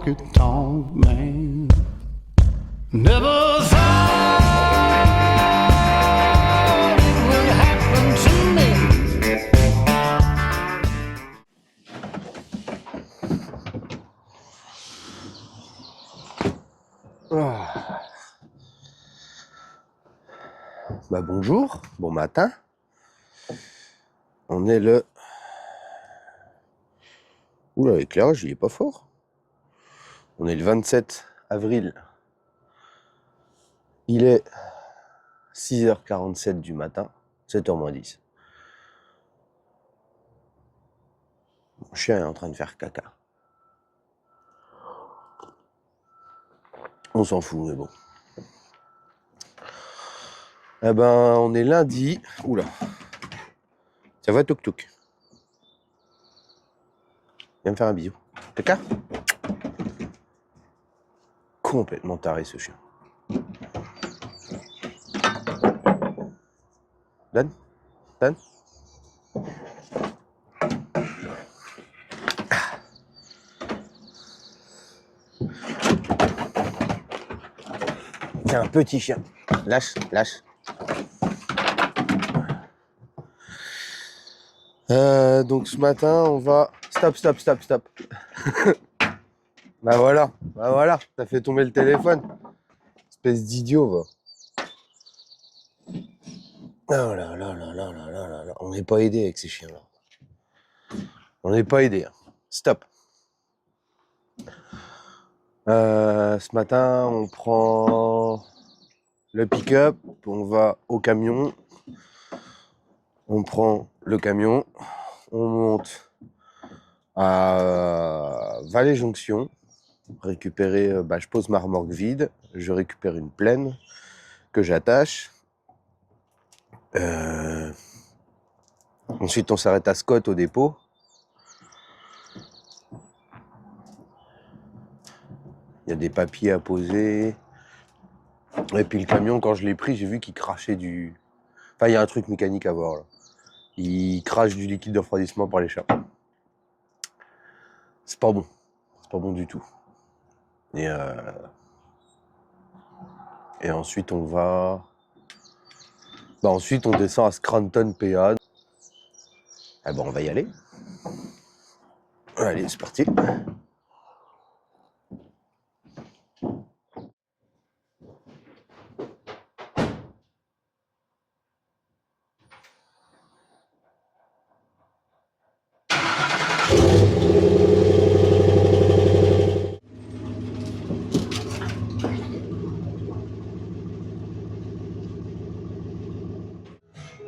honky-tonk man. Never thought it would happen to me. Bah bonjour, bon matin. On est le... Oula, l'éclairage, il est pas fort. On est le 27 avril. Il est 6h47 du matin, 7h moins 10. Mon chien est en train de faire caca. On s'en fout, mais bon. Eh ben, on est lundi. Oula. Ça va, touk touk. Viens me faire un bisou. Caca. Complètement taré ce chien. Dan. C'est un petit chien. Lâche. Donc ce matin, on va... Stop. Bah voilà, t'as fait tomber le téléphone. Espèce d'idiot, va. Oh là là. On n'est pas aidé avec ces chiens-là. On n'est pas aidé. Stop. Ce matin, on prend le pick-up, on va au camion. On prend le camion, on monte à Vallée-Jonction, récupérer, je pose ma remorque vide, je récupère une plaine que j'attache. Ensuite, on s'arrête à Scott au dépôt. Il y a des papiers à poser. Et puis le camion, quand je l'ai pris, j'ai vu qu'il crachait du... Enfin, il y a un truc mécanique à voir, là. Il crache du liquide de refroidissement par l'échappe. C'est pas bon. C'est pas bon du tout. Et ensuite, on va... ensuite, on descend à Scranton, PA. Ah bon, on va y aller. Allez, c'est parti.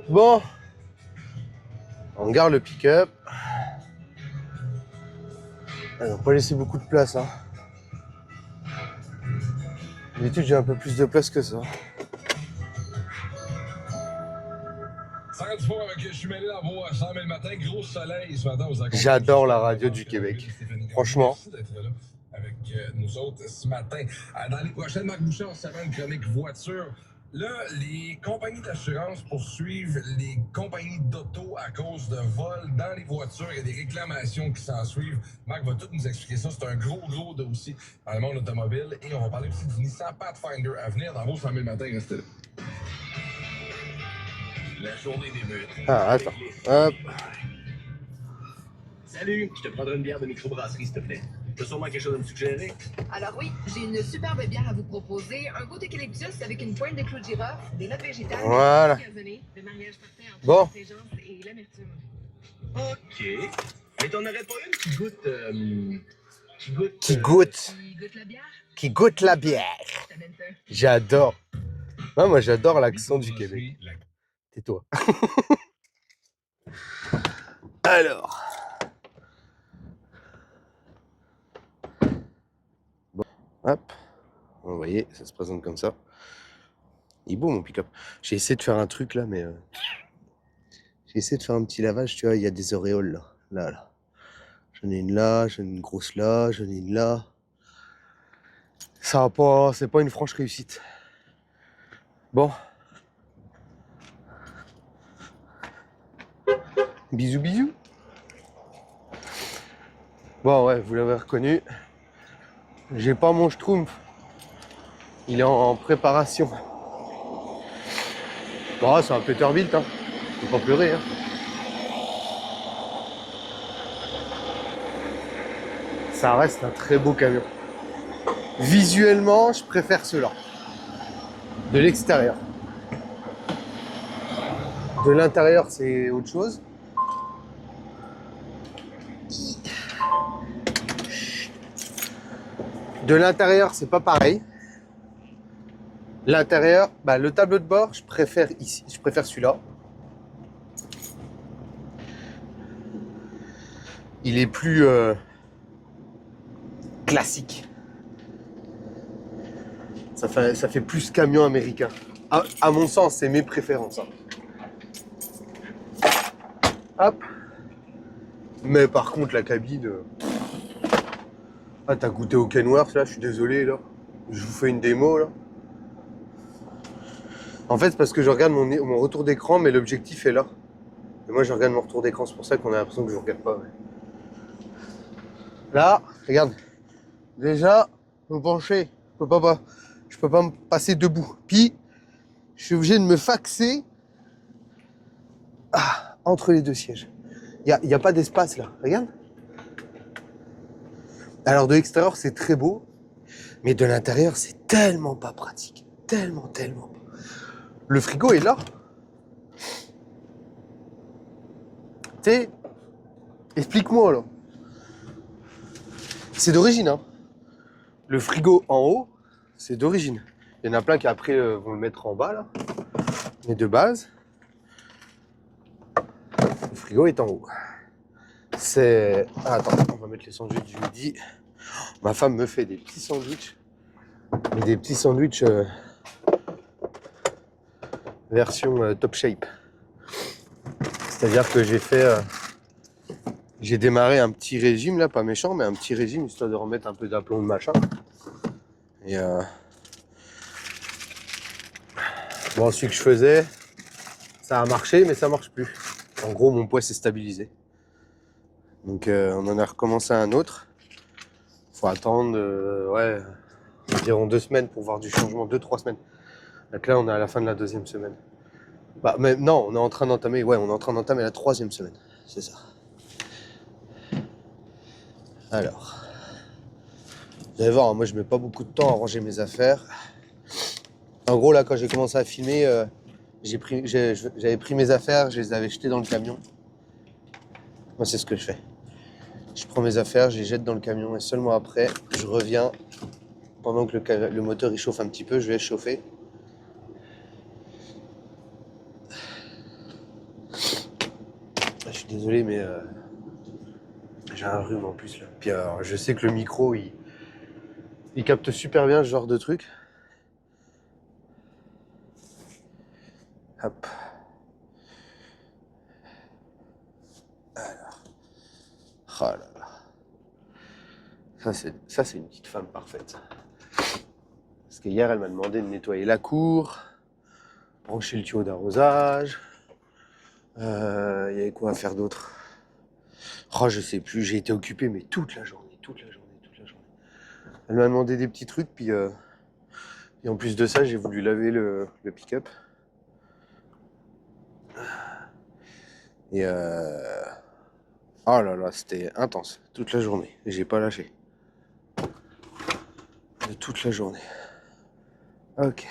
Bon, on garde le pick-up. On n'a pas laissé beaucoup de place, hein. D'habitude, j'ai un peu plus de place que ça. J'adore la radio du Québec. Franchement. Avec nous autres ce matin. Dans les prochaines, Marc Boucher, on s'avait une chronique voiture. Là, les compagnies d'assurance poursuivent les compagnies d'auto à cause de vols dans les voitures. Il y a des réclamations qui s'en suivent. Marc va tout nous expliquer ça. C'est un gros dossier dans le monde automobile. Et on va parler aussi du Nissan Pathfinder à venir dans vos 100 000 matins. Restez là. La journée débute. Ah, attends. Hop. Salut, je te prendrai une bière de microbrasserie, s'il te plaît. T'as sûrement quelque chose à me suggérer? Alors oui, j'ai une superbe bière à vous proposer. Un goût d'eucalyptus avec une pointe de clou de girofle, des notes végétales, Voilà. le mariage parfait entre Bon. l'intelligence et l'amertume. Ok. Mais t'en aurais pas une qui goûte... Qui goûte La bière? Qui goûte la bière. Ça donne ça. J'adore. Ouais, moi, j'adore l'accent du Québec. Tais-toi. Alors. Bon, hop. Vous voyez, ça se présente comme ça. Il est beau mon pick-up. J'ai essayé de faire un truc là, mais... J'ai essayé de faire un petit lavage, tu vois, il y a des auréoles là. Là. J'en ai une là, j'en ai une grosse là, j'en ai une là. Ça va pas... C'est pas une franche réussite. Bon. Bisous. Bon, ouais, vous l'avez reconnu. J'ai pas mon schtroumpf. Il est en préparation. Bon, c'est un Peterbilt, hein. Faut pas pleurer, hein. Ça reste un très beau camion. Visuellement, je préfère ceux-là. De l'extérieur. De l'intérieur, c'est autre chose. De l'intérieur, c'est pas pareil. L'intérieur, bah, le tableau de bord, je préfère ici. Je préfère celui-là. Il est plus classique. Ça fait plus camion américain. À mon sens, c'est mes préférences. Hein. Hop. Mais par contre, la cabine... Ah, t'as goûté au Kenworth, là, je suis désolé, là. Je vous fais une démo, là. En fait, c'est parce que je regarde mon retour d'écran, mais l'objectif est là. Et moi, je regarde mon retour d'écran, c'est pour ça qu'on a l'impression que je ne regarde pas. Ouais. Là, regarde. Déjà, me pencher. Je peux pas me passer debout. Puis, je suis obligé de me faxer entre les deux sièges. Il y a pas d'espace, là. Regarde. Alors, de l'extérieur, c'est très beau. Mais de l'intérieur, c'est tellement pas pratique. Tellement pas. Le frigo est là. Tu sais, explique-moi là. C'est d'origine, hein. Le frigo en haut, c'est d'origine. Il y en a plein qui après vont le mettre en bas là. Mais de base, le frigo est en haut. C'est... Ah, attends, on va mettre les sandwichs du midi. Ma femme me fait des petits sandwichs. Mais des petits sandwichs version top shape. C'est-à-dire que j'ai démarré un petit régime là, pas méchant, mais un petit régime histoire de remettre un peu d'aplomb de machin. Et bon, celui que je faisais, ça a marché, mais ça marche plus. En gros, mon poids s'est stabilisé. Donc on en a recommencé un autre. Faut attendre, ouais, environ 2 semaines pour voir du changement, 2-3 semaines. Donc là, on est à la fin de la 2e semaine. Bah, mais non, on est en train d'entamer la 3e semaine. C'est ça. Alors, vous allez voir, moi je mets pas beaucoup de temps à ranger mes affaires. En gros, là, quand j'ai commencé à filmer, j'avais pris mes affaires, je les avais jetées dans le camion. Moi, c'est ce que je fais. Je prends mes affaires, je les jette dans le camion et seulement après, je reviens. Pendant que le moteur il chauffe un petit peu, je vais chauffer. Je suis désolé, mais j'ai un rhume en plus là. Puis alors, je sais que le micro, il capte super bien ce genre de truc. Hop. Alors. Oh là là. Ça, c'est une petite femme parfaite. Parce que hier, elle m'a demandé de nettoyer la cour, brancher le tuyau d'arrosage. Il y avait quoi à faire d'autre? Oh, je sais plus, j'ai été occupé, mais toute la journée. Elle m'a demandé des petits trucs, puis et en plus de ça, j'ai voulu laver le pick-up. Et oh là là, c'était intense, toute la journée. Et j'ai pas lâché. Toute la journée. Ok.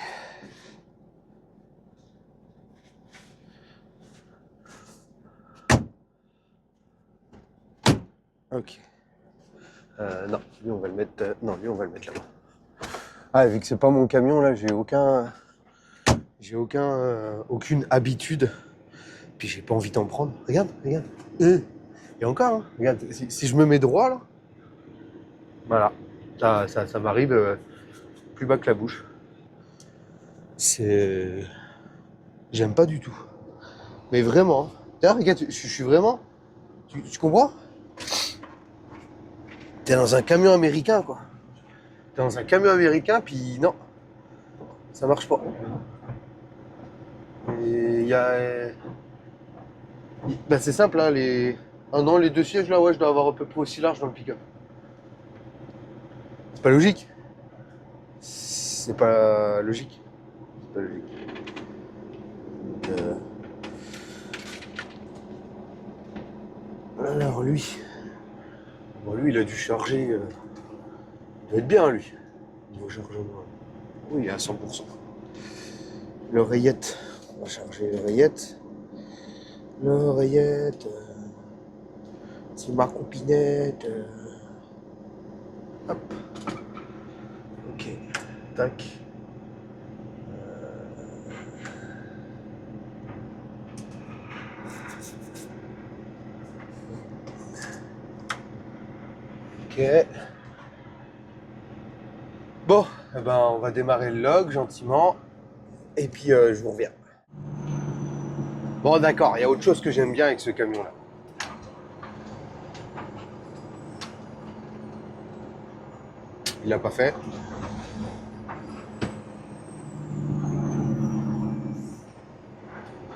Ok. Non, lui on va le mettre. Non, lui on va le mettre là-bas. Ah, vu que c'est pas mon camion là, j'ai aucune habitude. Puis j'ai pas envie d'en prendre. Regarde. Et encore, hein, regarde, si je me mets droit là, voilà, ça m'arrive plus bas que la bouche. J'aime pas du tout. Mais vraiment. D'ailleurs, regarde, je suis vraiment. Tu comprends? T'es dans un camion américain, quoi. T'es dans un camion américain, puis non. Ça marche pas. Et il y a... Ben, c'est simple, là, les 2 sièges, là, ouais, je dois avoir à peu près aussi large dans le pick-up. C'est pas logique. C'est pas logique. C'est pas logique. Alors lui. Bon, lui, il a dû charger. Il doit être bien, lui. Niveau chargement. Oui, il est à 100%. L'oreillette. On va charger l'oreillette. L'oreillette. C'est ma copinette. Hop. Ok. Tac. Ok. Bon, eh ben, on va démarrer le log gentiment. Et puis je vous reviens. Bon d'accord, il y a autre chose que j'aime bien avec ce camion là. Il l'a pas fait.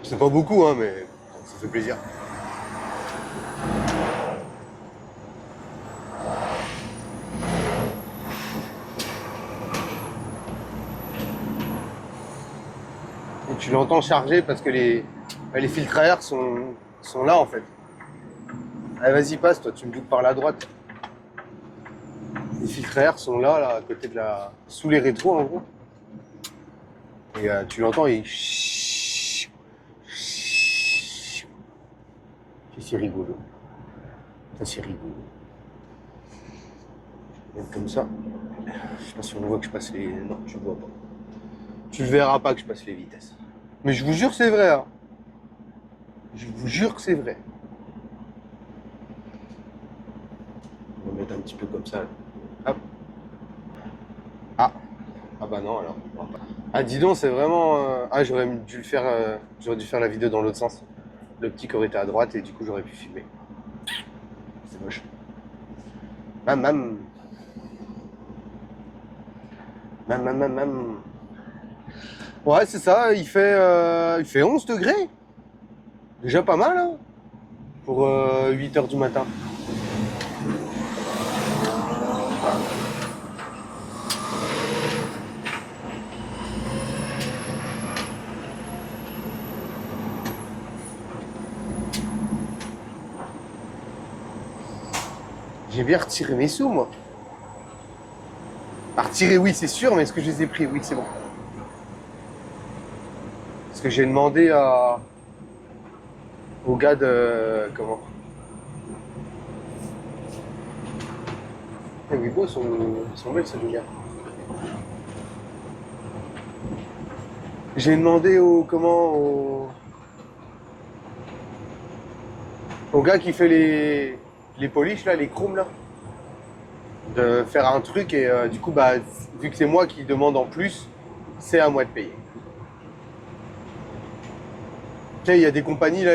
C'est pas beaucoup hein, mais ça fait plaisir. Et tu l'entends charger parce que les filtres à air sont là en fait. Allez vas-y passe toi, tu me bouges par la droite. Les filtres à air sont là à côté de la... sous les rétros en gros. Et tu l'entends, il... C'est rigolo. Ça c'est rigolo. Même comme ça. Je sais pas si on voit que je passe les... Non, tu le vois pas. Tu le verras pas que je passe les vitesses. Mais je vous jure que c'est vrai. Hein. Je vous jure que c'est vrai. On va mettre un petit peu comme ça. Là. Hop. Ah. Ah bah non alors. Ah dis donc c'est vraiment... Ah j'aurais dû le faire... J'aurais dû faire la vidéo dans l'autre sens. L'optique aurait été à droite et du coup j'aurais pu filmer. C'est moche. Mam. Ouais c'est ça, il fait 11 degrés. Déjà pas mal hein. Pour 8h du matin. J'ai bien retiré mes sous, moi. À retirer, oui, c'est sûr, mais est-ce que je les ai pris? Oui, c'est bon. Parce que j'ai demandé au gars de... Comment? Eh oui, beau, son belles, ce gars. J'ai demandé au gars qui fait les polish là, les chromes là, de faire un truc et du coup bah vu que c'est moi qui demande en plus, c'est à moi de payer. Tu sais, il y a des compagnies là,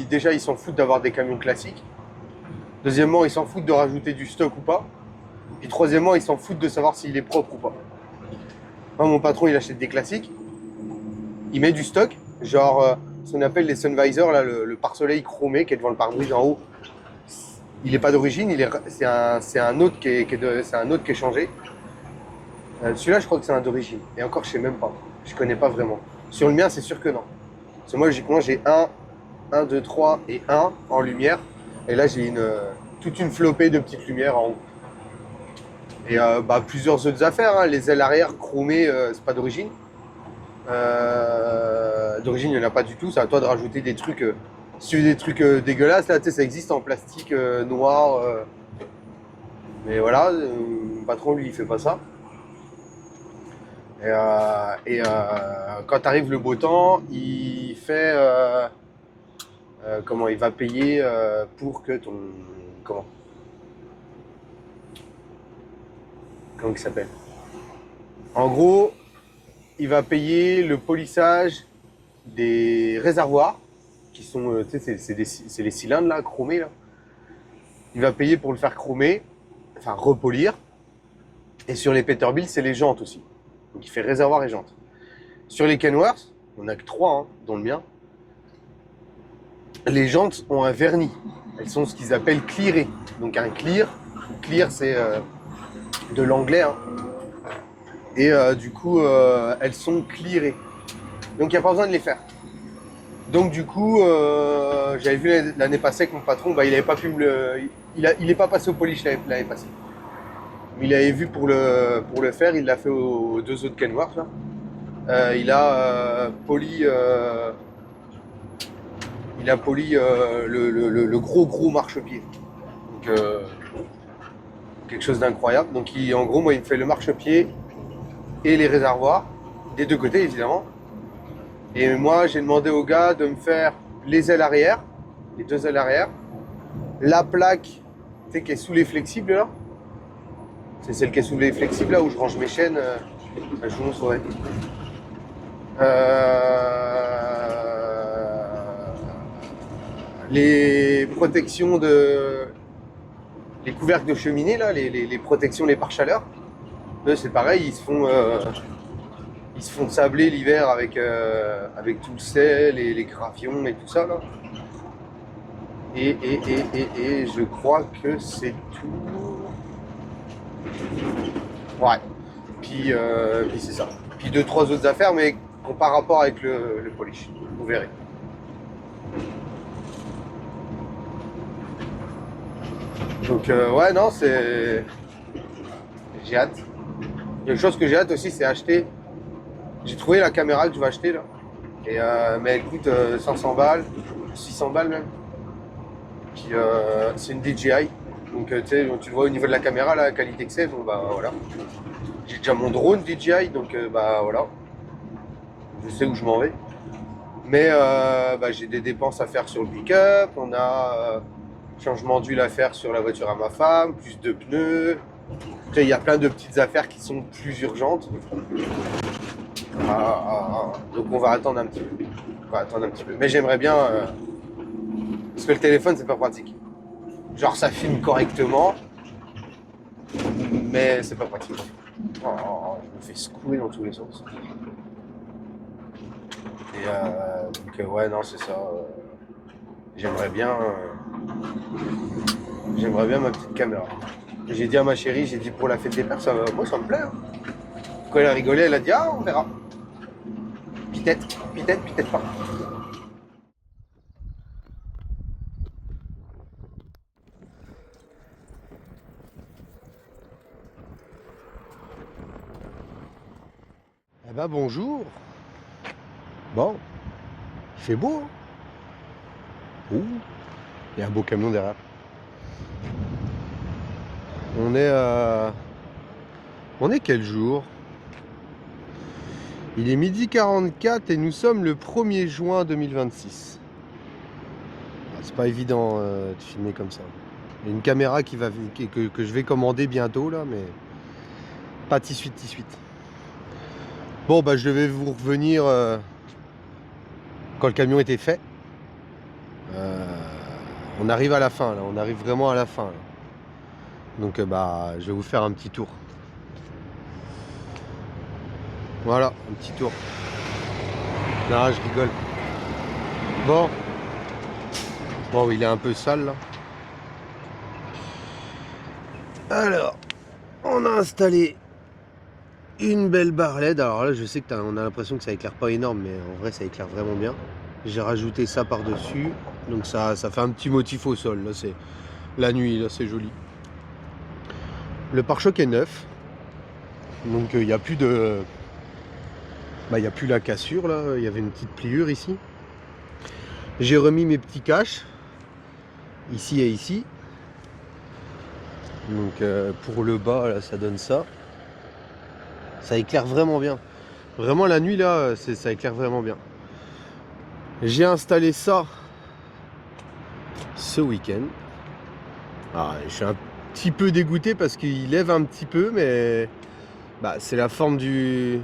déjà ils s'en foutent d'avoir des camions classiques. Deuxièmement, ils s'en foutent de rajouter du stock ou pas. Puis troisièmement, ils s'en foutent de savoir s'il est propre ou pas. Moi, mon patron, il achète des classiques. Il met du stock, genre ce qu'on appelle les sun visors, là, le pare-soleil chromé qui est devant le pare-brise en haut. Il n'est pas d'origine, c'est un autre qui est changé. Celui-là, je crois que c'est un d'origine. Et encore, je sais même pas. Je connais pas vraiment. Sur le mien, c'est sûr que non. Parce que moi, j'ai 1, 2, 3 et 1 en lumière. Et là, j'ai toute une flopée de petites lumières en haut. Et plusieurs autres affaires. Hein. Les ailes arrière chromées, c'est pas d'origine. D'origine, il n'y en a pas du tout. C'est à toi de rajouter des trucs. Si tu veux des trucs dégueulasses, là, tu sais, ça existe en plastique noir. Mais voilà, mon patron, lui, il fait pas ça. Et quand arrive le beau temps, il fait... il va payer pour que ton... Comment il s'appelle? En gros, il va payer le polissage des réservoirs, qui sont, tu sais, c'est les cylindres là, chromés là. Il va payer pour le faire chromer, enfin repolir. Et sur les Peterbilt, c'est les jantes aussi. Donc il fait réservoir et jantes. Sur les Kenworth, on n'a que 3, hein, dont le mien. Les jantes ont un vernis. Elles sont ce qu'ils appellent clearées. Donc un clear c'est de l'anglais. Hein. Et du coup, elles sont clearées. Donc il n'y a pas besoin de les faire. Donc du coup, j'avais vu l'année passée que mon patron, bah, il avait pas pu me le... Il est pas passé au polish l'année passée. Mais il avait vu pour le faire, il l'a fait aux deux autres Kenworth. Là. Il a poli le gros marchepied. Donc quelque chose d'incroyable. Donc en gros, moi, il me fait le marchepied et les réservoirs, des deux côtés évidemment. Et moi, j'ai demandé au gars de me faire les ailes arrière, les deux ailes arrière, la plaque, tu sais, qui est sous les flexibles là. C'est celle qui est sous les flexibles là où je range mes chaînes. Je vous montrerai. Les protections les couvercles de cheminée là, les protections, les pare-chaleurs, eux c'est pareil, ils se font sabler l'hiver avec tout le sel et les gravions et tout ça là. Et je crois que c'est tout. Ouais. Puis c'est ça. Puis 2-3 autres affaires, mais par rapport avec le polish. Vous verrez. Donc ouais, non, c'est... J'ai hâte. Quelque chose que j'ai hâte aussi, c'est acheter... J'ai trouvé la caméra que je vais acheter là. Et, mais elle coûte 500 balles, 600 balles même. Puis c'est une DJI. Donc tu sais, tu le vois au niveau de la caméra, la qualité que c'est, bon bah voilà. J'ai déjà mon drone DJI, donc bah voilà. Je sais où je m'en vais. Mais bah, j'ai des dépenses à faire sur le pick-up, on a changement d'huile à faire sur la voiture à ma femme, plus de pneus. Tu sais, il y a plein de petites affaires qui sont plus urgentes. Donc on va attendre un petit peu. Mais j'aimerais bien... parce que le téléphone, c'est pas pratique. Genre ça filme correctement, mais c'est pas pratique. Je me fais secouer dans tous les sens. Et donc ouais, non, c'est ça. J'aimerais bien ma petite caméra. J'ai dit à ma chérie, j'ai dit pour la fête des pères, moi ça me plaît. Hein. Quand elle a rigolé, elle a dit ah on verra. Peut-être pas. Eh ben bonjour. Bon, il fait beau. Hein. Ouh, il y a un beau camion derrière. On est quel jour? Il est 12h44 et nous sommes le 1er juin 2026. C'est pas évident de filmer comme ça. Il y a une caméra que je vais commander bientôt là, mais pas tout de suite. Bon bah je vais vous revenir quand le camion était fait. On arrive à la fin là, on arrive vraiment à la fin là. Donc bah je vais vous faire un petit tour. Voilà, un petit tour. Non, je rigole. Bon, il est un peu sale là. Alors, on a installé une belle barre LED. Alors là, je sais que on a l'impression que ça éclaire pas énorme, mais en vrai, ça éclaire vraiment bien. J'ai rajouté ça par-dessus. Donc ça fait un petit motif au sol. Là, c'est la nuit, là, c'est joli. Le pare-choc est neuf. Donc il n'y a plus de... il n'y a plus la cassure là, il y avait une petite pliure ici. J'ai remis mes petits caches, ici et ici. Donc pour le bas là, ça donne ça. Ça éclaire vraiment bien. Vraiment la nuit là, ça éclaire vraiment bien. J'ai installé ça ce week-end. Je suis un petit peu dégoûté parce qu'il lève un petit peu, mais c'est la forme du...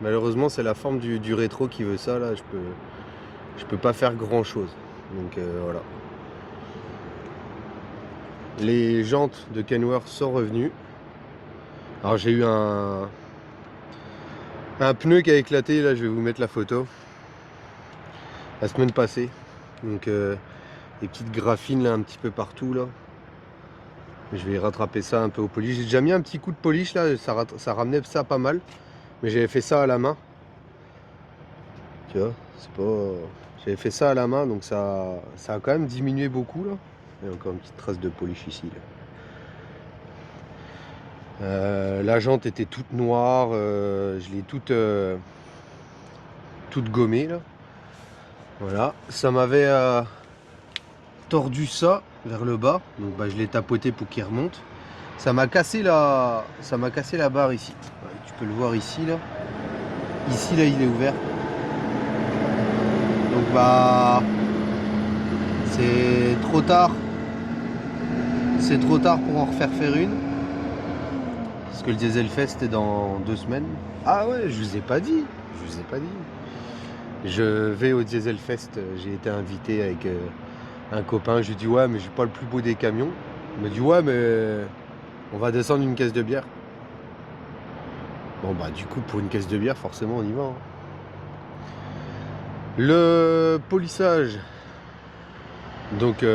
Malheureusement, c'est la forme du rétro qui veut ça. Là, je peux pas faire grand chose. Donc voilà. Les jantes de Kenworth sont revenues. Alors j'ai eu un pneu qui a éclaté. Là, je vais vous mettre la photo. La semaine passée. Donc des petites graphines là un petit peu partout là. Je vais rattraper ça un peu au polish. J'ai déjà mis un petit coup de polish là, ça ramenait ça pas mal. Mais j'avais fait ça à la main. Tu vois, c'est pas... J'avais fait ça à la main, donc ça a quand même diminué beaucoup là. Il y a encore une petite trace de polish ici. La jante était toute noire, je l'ai toute gommée là. Voilà, ça m'avait tordu ça vers le bas, donc bah, je l'ai tapoté pour qu'il remonte. Ça m'a cassé la barre ici. Ouais, tu peux le voir ici là. Ici là il est ouvert. Donc bah c'est trop tard. C'est trop tard pour en refaire une. Parce que le Diesel Fest est dans 2 semaines. Ah ouais, je vous ai pas dit. Je vous ai pas dit. Je vais au Diesel Fest. J'ai été invité avec un copain. Je lui dis ouais, mais j'ai pas le plus beau des camions. Il m'a dit ouais, mais on va descendre une caisse de bière. Bon bah du coup pour une caisse de bière, forcément on y va. Hein. Le polissage. Donc tu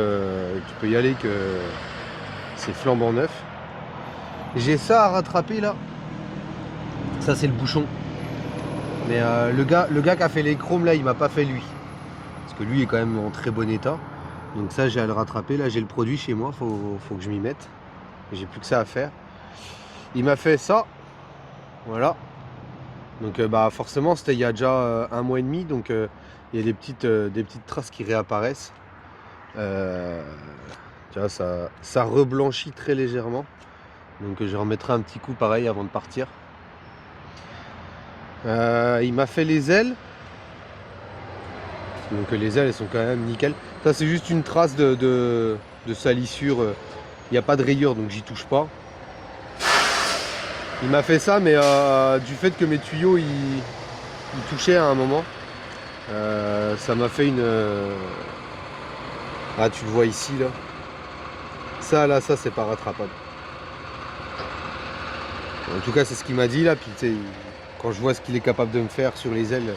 peux y aller que c'est flambant neuf. J'ai ça à rattraper là. Ça c'est le bouchon. Mais le gars qui a fait les chromes là, il m'a pas fait lui. Parce que lui est quand même en très bon état. Donc ça j'ai à le rattraper. Là j'ai le produit chez moi, faut que je m'y mette. J'ai plus que ça à faire. Il m'a fait ça. Voilà. Donc bah forcément c'était il y a déjà 1 mois et demi. Donc il y a des petites traces qui réapparaissent. Tu vois, ça reblanchit très légèrement. Donc je remettrai un petit coup pareil avant de partir. Il m'a fait les ailes. Donc les ailes elles sont quand même nickel. Ça c'est juste une trace de salissure. Il n'y a pas de rayure donc j'y touche pas. Il m'a fait ça mais du fait que mes tuyaux ils touchaient à un moment. Ça m'a fait une... Ah tu le vois ici là. Ça c'est pas rattrapable. En tout cas c'est ce qu'il m'a dit là, puis quand je vois ce qu'il est capable de me faire sur les ailes,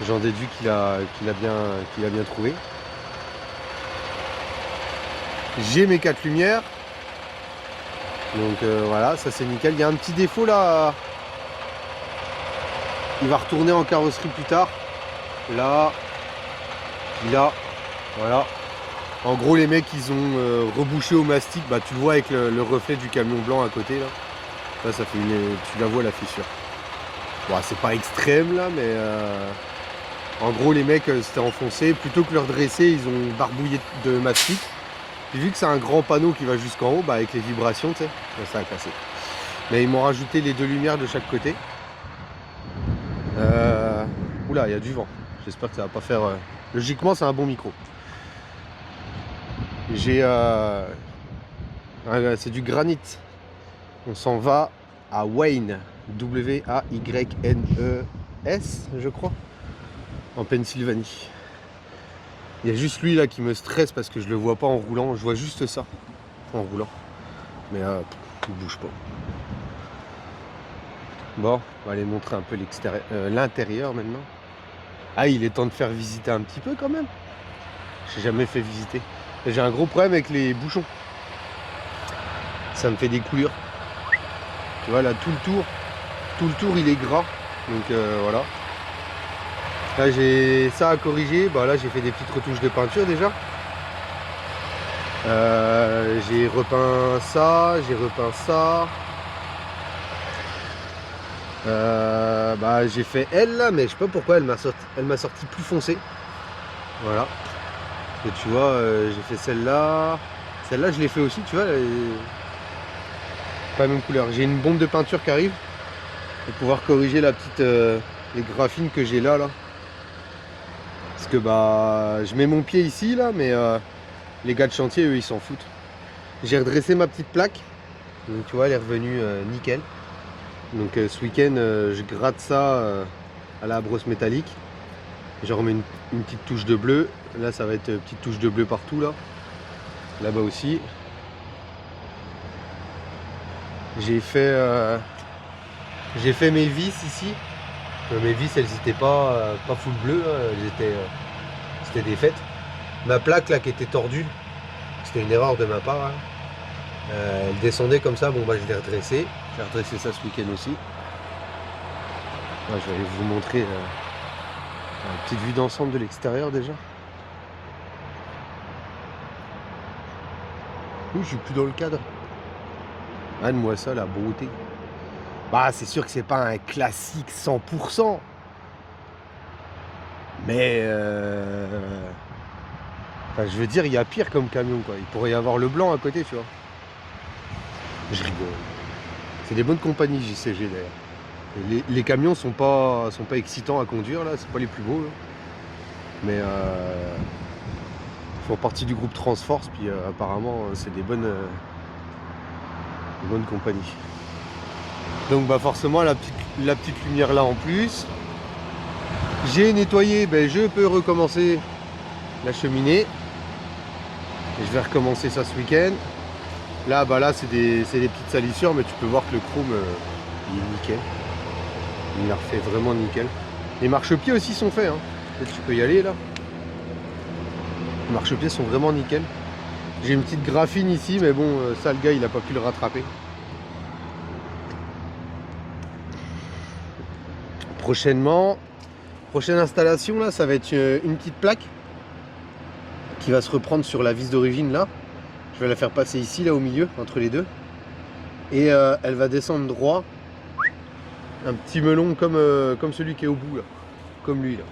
j'en déduis qu'il a bien trouvé. J'ai mes 4 lumières. Donc voilà, ça c'est nickel. Il y a un petit défaut là. Il va retourner en carrosserie plus tard. Là, puis là, voilà. En gros les mecs ils ont rebouché au mastic, bah tu le vois avec le reflet du camion blanc à côté là. Ça fait tu la vois la fissure. Bon, c'est pas extrême là, mais en gros les mecs s'étaient enfoncés. Plutôt que leur dresser, ils ont barbouillé de mastic. Puis vu que c'est un grand panneau qui va jusqu'en haut, bah avec les vibrations, tu sais, ça a cassé. Mais ils m'ont rajouté les 2 lumières de chaque côté. Oula, il y a du vent. J'espère que ça va pas faire... Logiquement, c'est un bon micro. J'ai... c'est du granit. On s'en va à Wayne, W-A-Y-N-E-S, je crois, en Pennsylvanie. Il y a juste lui là qui me stresse parce que je le vois pas en roulant. Je vois juste ça en roulant. Mais il bouge pas. Bon, on va aller montrer un peu l'intérieur maintenant. Ah, il est temps de faire visiter un petit peu quand même. J'ai jamais fait visiter. J'ai un gros problème avec les bouchons. Ça me fait des coulures. Tu vois là tout le tour il est gras. Donc voilà. Là j'ai ça à corriger. Bah là j'ai fait des petites retouches de peinture déjà. J'ai repeint ça, bah j'ai fait elle là, mais je sais pas pourquoi elle m'a sorti plus foncé. Voilà. Et tu vois, j'ai fait celle-là. Celle-là je l'ai fait aussi, tu vois. Pas la même couleur. J'ai une bombe de peinture qui arrive pour pouvoir corriger la petite les graphines que j'ai là. Parce que bah je mets mon pied ici là, mais les gars de chantier eux ils s'en foutent. J'ai redressé ma petite plaque. Donc tu vois elle est revenue nickel. Donc ce week-end je gratte ça à la brosse métallique. Je remets une petite touche de bleu. Là ça va être une petite touche de bleu partout là. Là-bas aussi. J'ai fait mes vis ici. Mes vis elles n'étaient pas full bleu, c'était défaites. Ma plaque là qui était tordue, c'était une erreur de ma part. Hein. Elle descendait comme ça, bon bah je l'ai redressée. J'ai redressé ça ce week-end aussi. Je vais vous montrer une petite vue d'ensemble de l'extérieur déjà. Oui, je suis plus dans le cadre. Regarde-moi ça, la beauté. Bah, c'est sûr que c'est pas un classique 100%. Mais enfin, je veux dire, il y a pire comme camion, quoi. Il pourrait y avoir le blanc à côté, tu vois. Je rigole. C'est des bonnes compagnies JCG d'ailleurs. Les camions sont pas excitants à conduire là, c'est pas les plus beaux. Là. Mais ils font partie du groupe Transforce, puis apparemment c'est des bonnes compagnies. Donc bah forcément la petite lumière là en plus. J'ai nettoyé, ben, je peux recommencer la cheminée. Et je vais recommencer ça ce week-end. Là bah là c'est des petites salissures, mais tu peux voir que le chrome il est nickel. Il la refait vraiment nickel. Les marchepieds aussi sont faits, hein. Peut-être tu peux y aller là. Les marchepieds sont vraiment nickel. J'ai une petite graphine ici, mais bon, ça le gars il a pas pu le rattraper. Prochainement, prochaine installation là, ça va être une petite plaque qui va se reprendre sur la vis d'origine là. Je vais la faire passer ici là au milieu, entre les deux. Et elle va descendre droit. Un petit melon comme celui qui est au bout là. Comme lui là.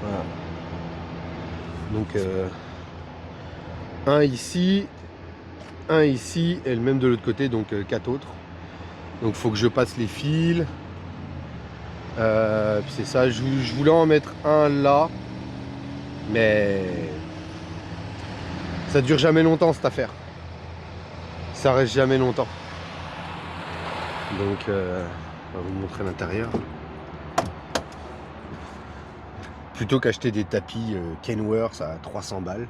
Voilà. Donc un ici et le même de l'autre côté, donc 4 autres. Donc il faut que je passe les fils. Puis c'est ça, je voulais en mettre un là, mais ça dure jamais longtemps cette affaire. Ça reste jamais longtemps. Donc on va vous montrer l'intérieur. Plutôt qu'acheter des tapis Kenworth à 300 balles.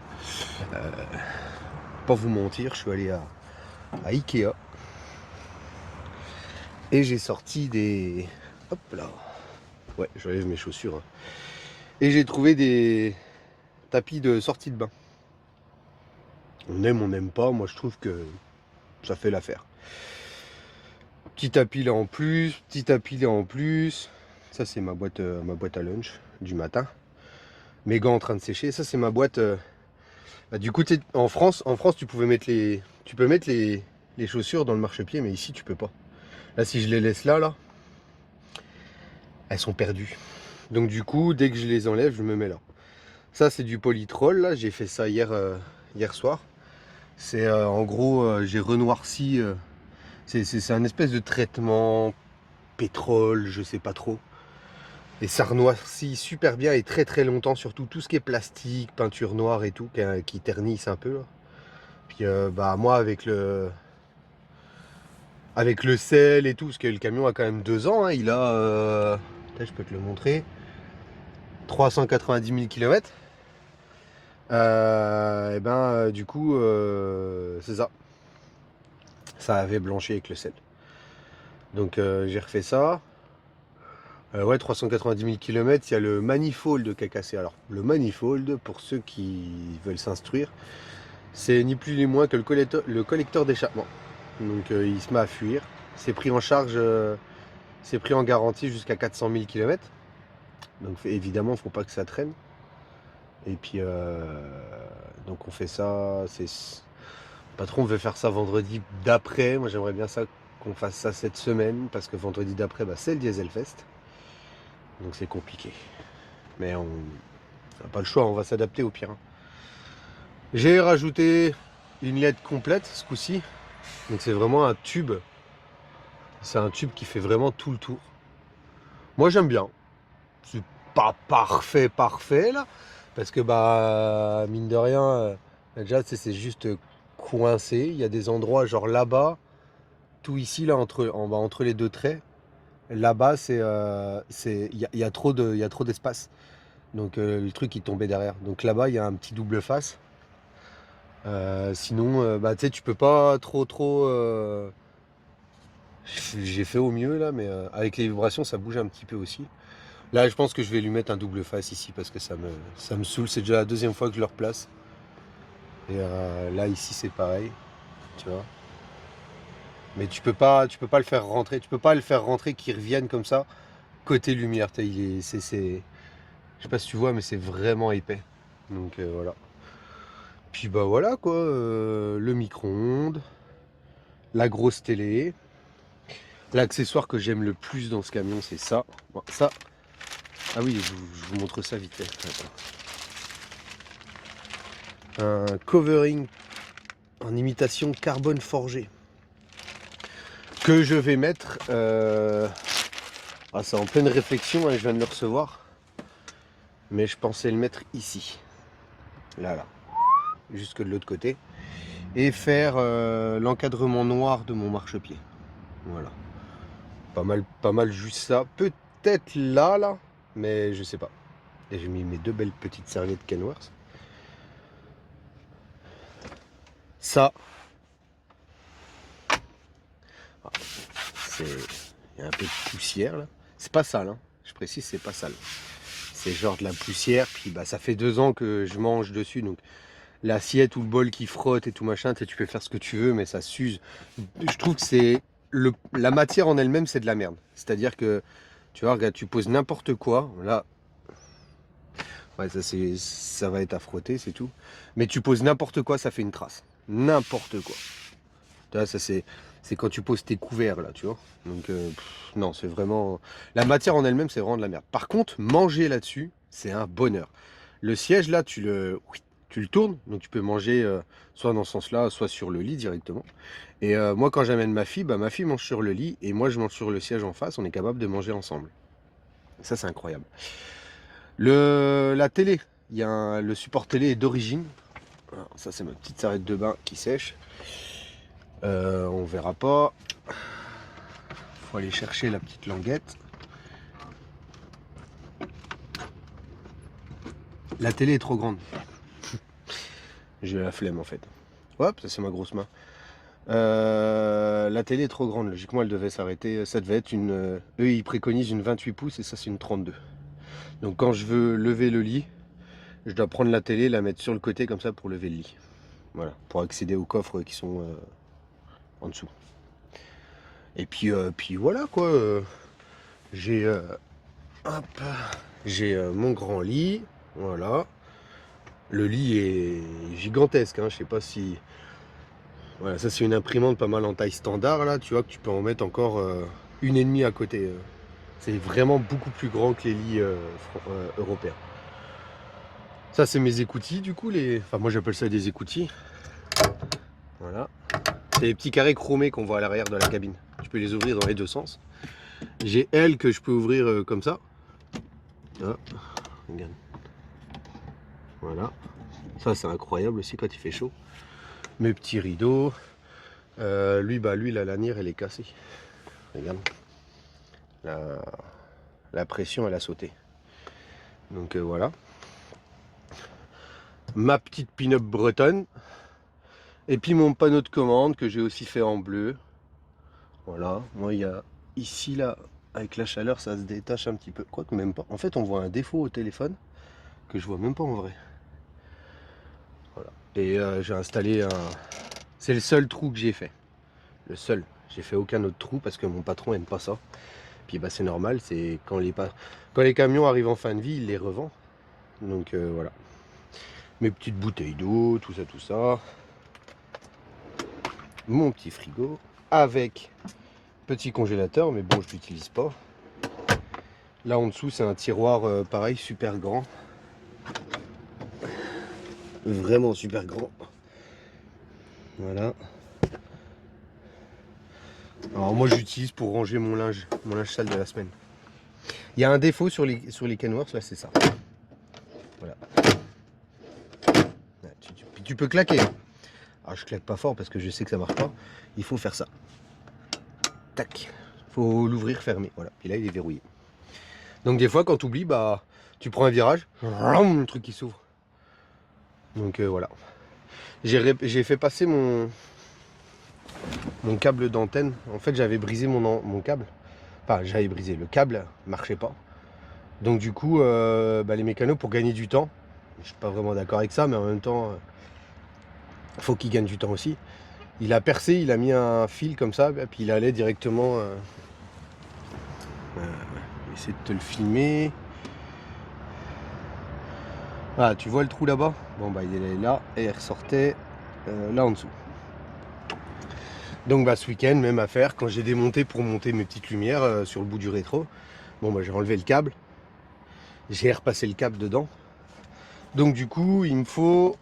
Pas vous mentir, je suis allé à Ikea. Et j'ai sorti des... Hop là. Ouais, j'enlève mes chaussures. Hein. Et j'ai trouvé des tapis de sortie de bain. On n'aime pas. Moi, je trouve que ça fait l'affaire. Petit tapis là en plus. Petit tapis là en plus. Ça, c'est ma boîte à lunch du matin. Mes gants en train de sécher. Ça, c'est ma boîte... Bah, du coup, en France, tu peux mettre les chaussures dans le marchepied, mais ici, tu peux pas. Là, si je les laisse là, elles sont perdues. Donc du coup, dès que je les enlève, je me mets là. Ça, c'est du polytrol. Là, j'ai fait ça hier soir. C'est en gros, j'ai renoirci. C'est un espèce de traitement pétrole, je sais pas trop. Et ça renoircit super bien et très très longtemps, surtout tout ce qui est plastique, peinture noire et tout, qui ternissent un peu. Là. Puis bah moi avec le sel et tout, parce que le camion a quand même 2 ans, hein, il a, je peux te le montrer, 390 000 km. Et ben du coup, c'est ça. Ça avait blanchi avec le sel. Donc j'ai refait ça. Ouais, 390 000 km, il y a le manifold qui a cassé. Alors, le manifold, pour ceux qui veulent s'instruire, c'est ni plus ni moins que le collecteur d'échappement. Donc, il se met à fuir. C'est pris en charge, c'est pris en garantie jusqu'à 400 000 km. Donc, évidemment, il ne faut pas que ça traîne. Et puis, donc on fait ça. Le patron veut faire ça vendredi d'après. Moi, j'aimerais bien ça qu'on fasse ça cette semaine, parce que vendredi d'après, bah, c'est le Dieselfest. Donc c'est compliqué. Mais on n'a pas le choix, on va s'adapter au pire. J'ai rajouté une LED complète ce coup-ci. Donc c'est vraiment un tube. C'est un tube qui fait vraiment tout le tour. Moi j'aime bien. C'est pas parfait là. Parce que bah mine de rien, déjà c'est juste coincé. Il y a des endroits genre là-bas, tout ici là entre les deux traits. Là-bas, il y a trop d'espace. Donc le truc il tombait derrière. Donc là-bas, il y a un petit double face. Sinon, bah tu sais, tu peux pas trop. J'ai fait au mieux là, mais avec les vibrations, ça bouge un petit peu aussi. Là, je pense que je vais lui mettre un double face ici parce que ça me saoule. C'est déjà la 2e fois que je le replace. Et là, ici, c'est pareil. tu vois. Mais tu peux pas le faire rentrer. Tu peux pas le faire rentrer qu'il revienne comme ça, côté lumière. Je sais pas si tu vois, mais c'est vraiment épais. Donc voilà. Puis bah voilà quoi, le micro-ondes, la grosse télé. L'accessoire que j'aime le plus dans ce camion, c'est ça. Bon, ça. Ah oui, je vous montre ça vite fait. Attends. Un covering en imitation carbone forgé. Que je vais mettre. Ah, c'est en pleine réflexion, hein, je viens de le recevoir. Mais je pensais le mettre ici. Là. Jusque de l'autre côté. Et faire l'encadrement noir de mon marchepied. Voilà. Pas mal juste ça. Peut-être là. Mais je sais pas. Et j'ai mis mes 2 belles petites serviettes Kenworth. Ça. Il y a un peu de poussière là. C'est pas sale, hein. Je précise, c'est pas sale. C'est genre de la poussière. Puis bah ça fait 2 ans que je mange dessus. Donc l'assiette ou le bol qui frotte et tout machin, tu peux faire ce que tu veux, mais ça s'use. Je trouve que c'est la matière en elle-même, c'est de la merde. C'est-à-dire que, tu vois, regarde, tu poses n'importe quoi, là, ouais, ça va être à frotter, c'est tout. Mais tu poses n'importe quoi, ça fait une trace. N'importe quoi. Tu vois, ça c'est quand tu poses tes couverts, là, tu vois. Donc, non, c'est vraiment... La matière en elle-même, c'est vraiment de la merde. Par contre, manger là-dessus, c'est un bonheur. Le siège, là, tu le tournes, donc tu peux manger soit dans ce sens-là, soit sur le lit directement. Et moi, quand j'amène ma fille mange sur le lit et moi, je mange sur le siège en face. On est capable de manger ensemble. Ça, c'est incroyable. La télé, le support télé est d'origine. Ça, c'est ma petite serviette de bain qui sèche. On verra pas. Faut aller chercher la petite languette. La télé est trop grande. J'ai la flemme en fait. Hop, ça c'est ma grosse main. La télé est trop grande, logiquement elle devait s'arrêter. Ça devait être une... eux ils préconisent une 28 pouces et ça c'est une 32. Donc quand je veux lever le lit, je dois prendre la télé, la mettre sur le côté comme ça pour lever le lit. Voilà, pour accéder aux coffres qui sont en dessous. Et puis voilà quoi. J'ai mon grand lit, voilà. Le lit est gigantesque, hein. Je sais pas si... Voilà, ça c'est une imprimante pas mal en taille standard là, tu vois, que tu peux en mettre encore 1,5 à côté. C'est vraiment beaucoup plus grand que les lits européens. Ça c'est mes écoutilles du coup, enfin moi j'appelle ça des écoutilles. Voilà. C'est les petits carrés chromés qu'on voit à l'arrière de la cabine. Tu peux les ouvrir dans les 2 sens. J'ai elle que je peux ouvrir comme ça. Ah, regarde. Voilà. Ça c'est incroyable aussi quand il fait chaud. Mes petits rideaux. Lui la lanière elle est cassée. Regarde. La pression elle a sauté. Donc voilà. Ma petite pin-up bretonne. Et puis mon panneau de commande que j'ai aussi fait en bleu. Voilà. Moi il y a ici là, avec la chaleur ça se détache un petit peu. Quoique même pas. En fait on voit un défaut au téléphone que je vois même pas en vrai. Voilà. Et j'ai installé un... C'est le seul trou que j'ai fait. Le seul. J'ai fait aucun autre trou parce que mon patron aime pas ça. Puis bah c'est normal, c'est quand les camions arrivent en fin de vie, il les revend. Donc voilà. Mes petites bouteilles d'eau, tout ça. Mon petit frigo avec petit congélateur, mais bon je l'utilise pas. Là en dessous c'est un tiroir pareil, super grand. Vraiment super grand. Voilà. Alors moi j'utilise pour ranger mon linge sale de la semaine. Il y a un défaut sur les Kenworth, là c'est ça. Voilà. Tu peux claquer. Alors je claque pas fort parce que je sais que ça marche pas. Il faut faire ça. Tac. Faut l'ouvrir fermé. Voilà. Puis là il est verrouillé. Donc des fois quand tu oublies, bah tu prends un virage, le truc qui s'ouvre. Donc voilà. J'ai fait passer mon câble d'antenne. En fait j'avais brisé mon câble. Enfin j'avais brisé. Le câble marchait pas. Donc du coup les mécanos pour gagner du temps. Je suis pas vraiment d'accord avec ça, mais en même temps faut qu'ils gagnent du temps aussi. Il a percé, il a mis un fil comme ça, et puis il allait directement... essayer de te le filmer. Ah, tu vois le trou là-bas? Bon, bah, il est là, et il ressortait là en dessous. Donc, bah, ce week-end, même affaire, quand j'ai démonté pour monter mes petites lumières sur le bout du rétro, bon, bah, j'ai enlevé le câble. J'ai repassé le câble dedans. Donc, du coup, il me faut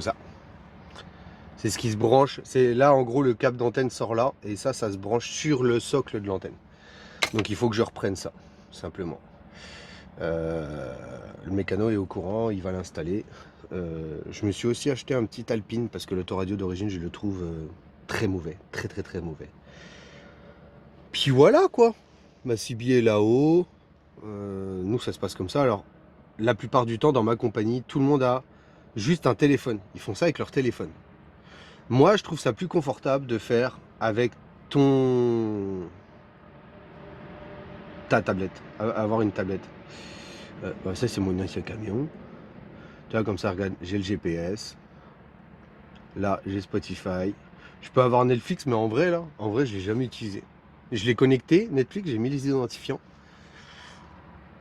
ça. C'est ce qui se branche. C'est là, en gros, le câble d'antenne sort là. Et ça se branche sur le socle de l'antenne. Donc, il faut que je reprenne ça, simplement. Le mécano est au courant, il va l'installer. Je me suis aussi acheté un petit Alpine parce que l'autoradio d'origine, je le trouve très mauvais. Très, très, très mauvais. Puis voilà, quoi. Ma CB est là-haut. Nous, ça se passe comme ça. Alors, la plupart du temps, dans ma compagnie, tout le monde a juste un téléphone. Ils font ça avec leur téléphone. Moi, je trouve ça plus confortable de faire avec ta tablette, avoir une tablette. Bah ça, c'est mon ancien camion. Tu vois, comme ça, regarde, j'ai le GPS. Là, j'ai Spotify. Je peux avoir Netflix, mais en vrai, je l'ai jamais utilisé. Je l'ai connecté, Netflix, j'ai mis les identifiants.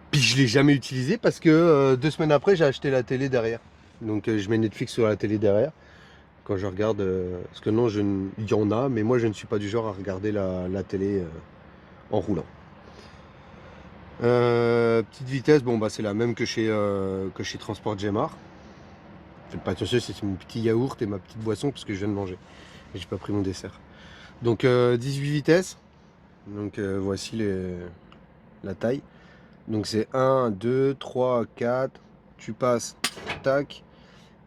Puis je l'ai jamais utilisé parce que 2 semaines après, j'ai acheté la télé derrière. Donc, je mets Netflix sur la télé derrière. Quand je regarde, parce que non, il y en a, mais moi je ne suis pas du genre à regarder la télé en roulant. Petite vitesse, bon bah c'est la même que chez Transport Gemar. Faites pas attention, c'est mon petit yaourt et ma petite boisson parce que je viens de manger. Et j'ai pas pris mon dessert. Donc 18 vitesses. Donc voici la taille. Donc c'est 1, 2, 3, 4. Tu passes, tac,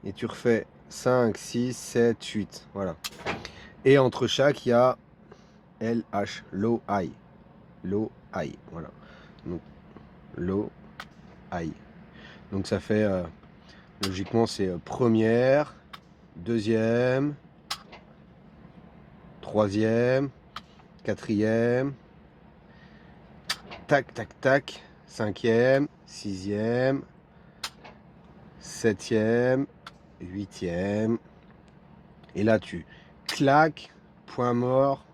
et tu refais 5, 6, 7, 8. Voilà. Et entre chaque, il y a LH, low high. Low high. Voilà. Donc, low high. Donc ça fait, logiquement, c'est première, deuxième, troisième, quatrième, tac, tac, tac, cinquième, sixième, septième, huitième. Et là, tu claques, point mort,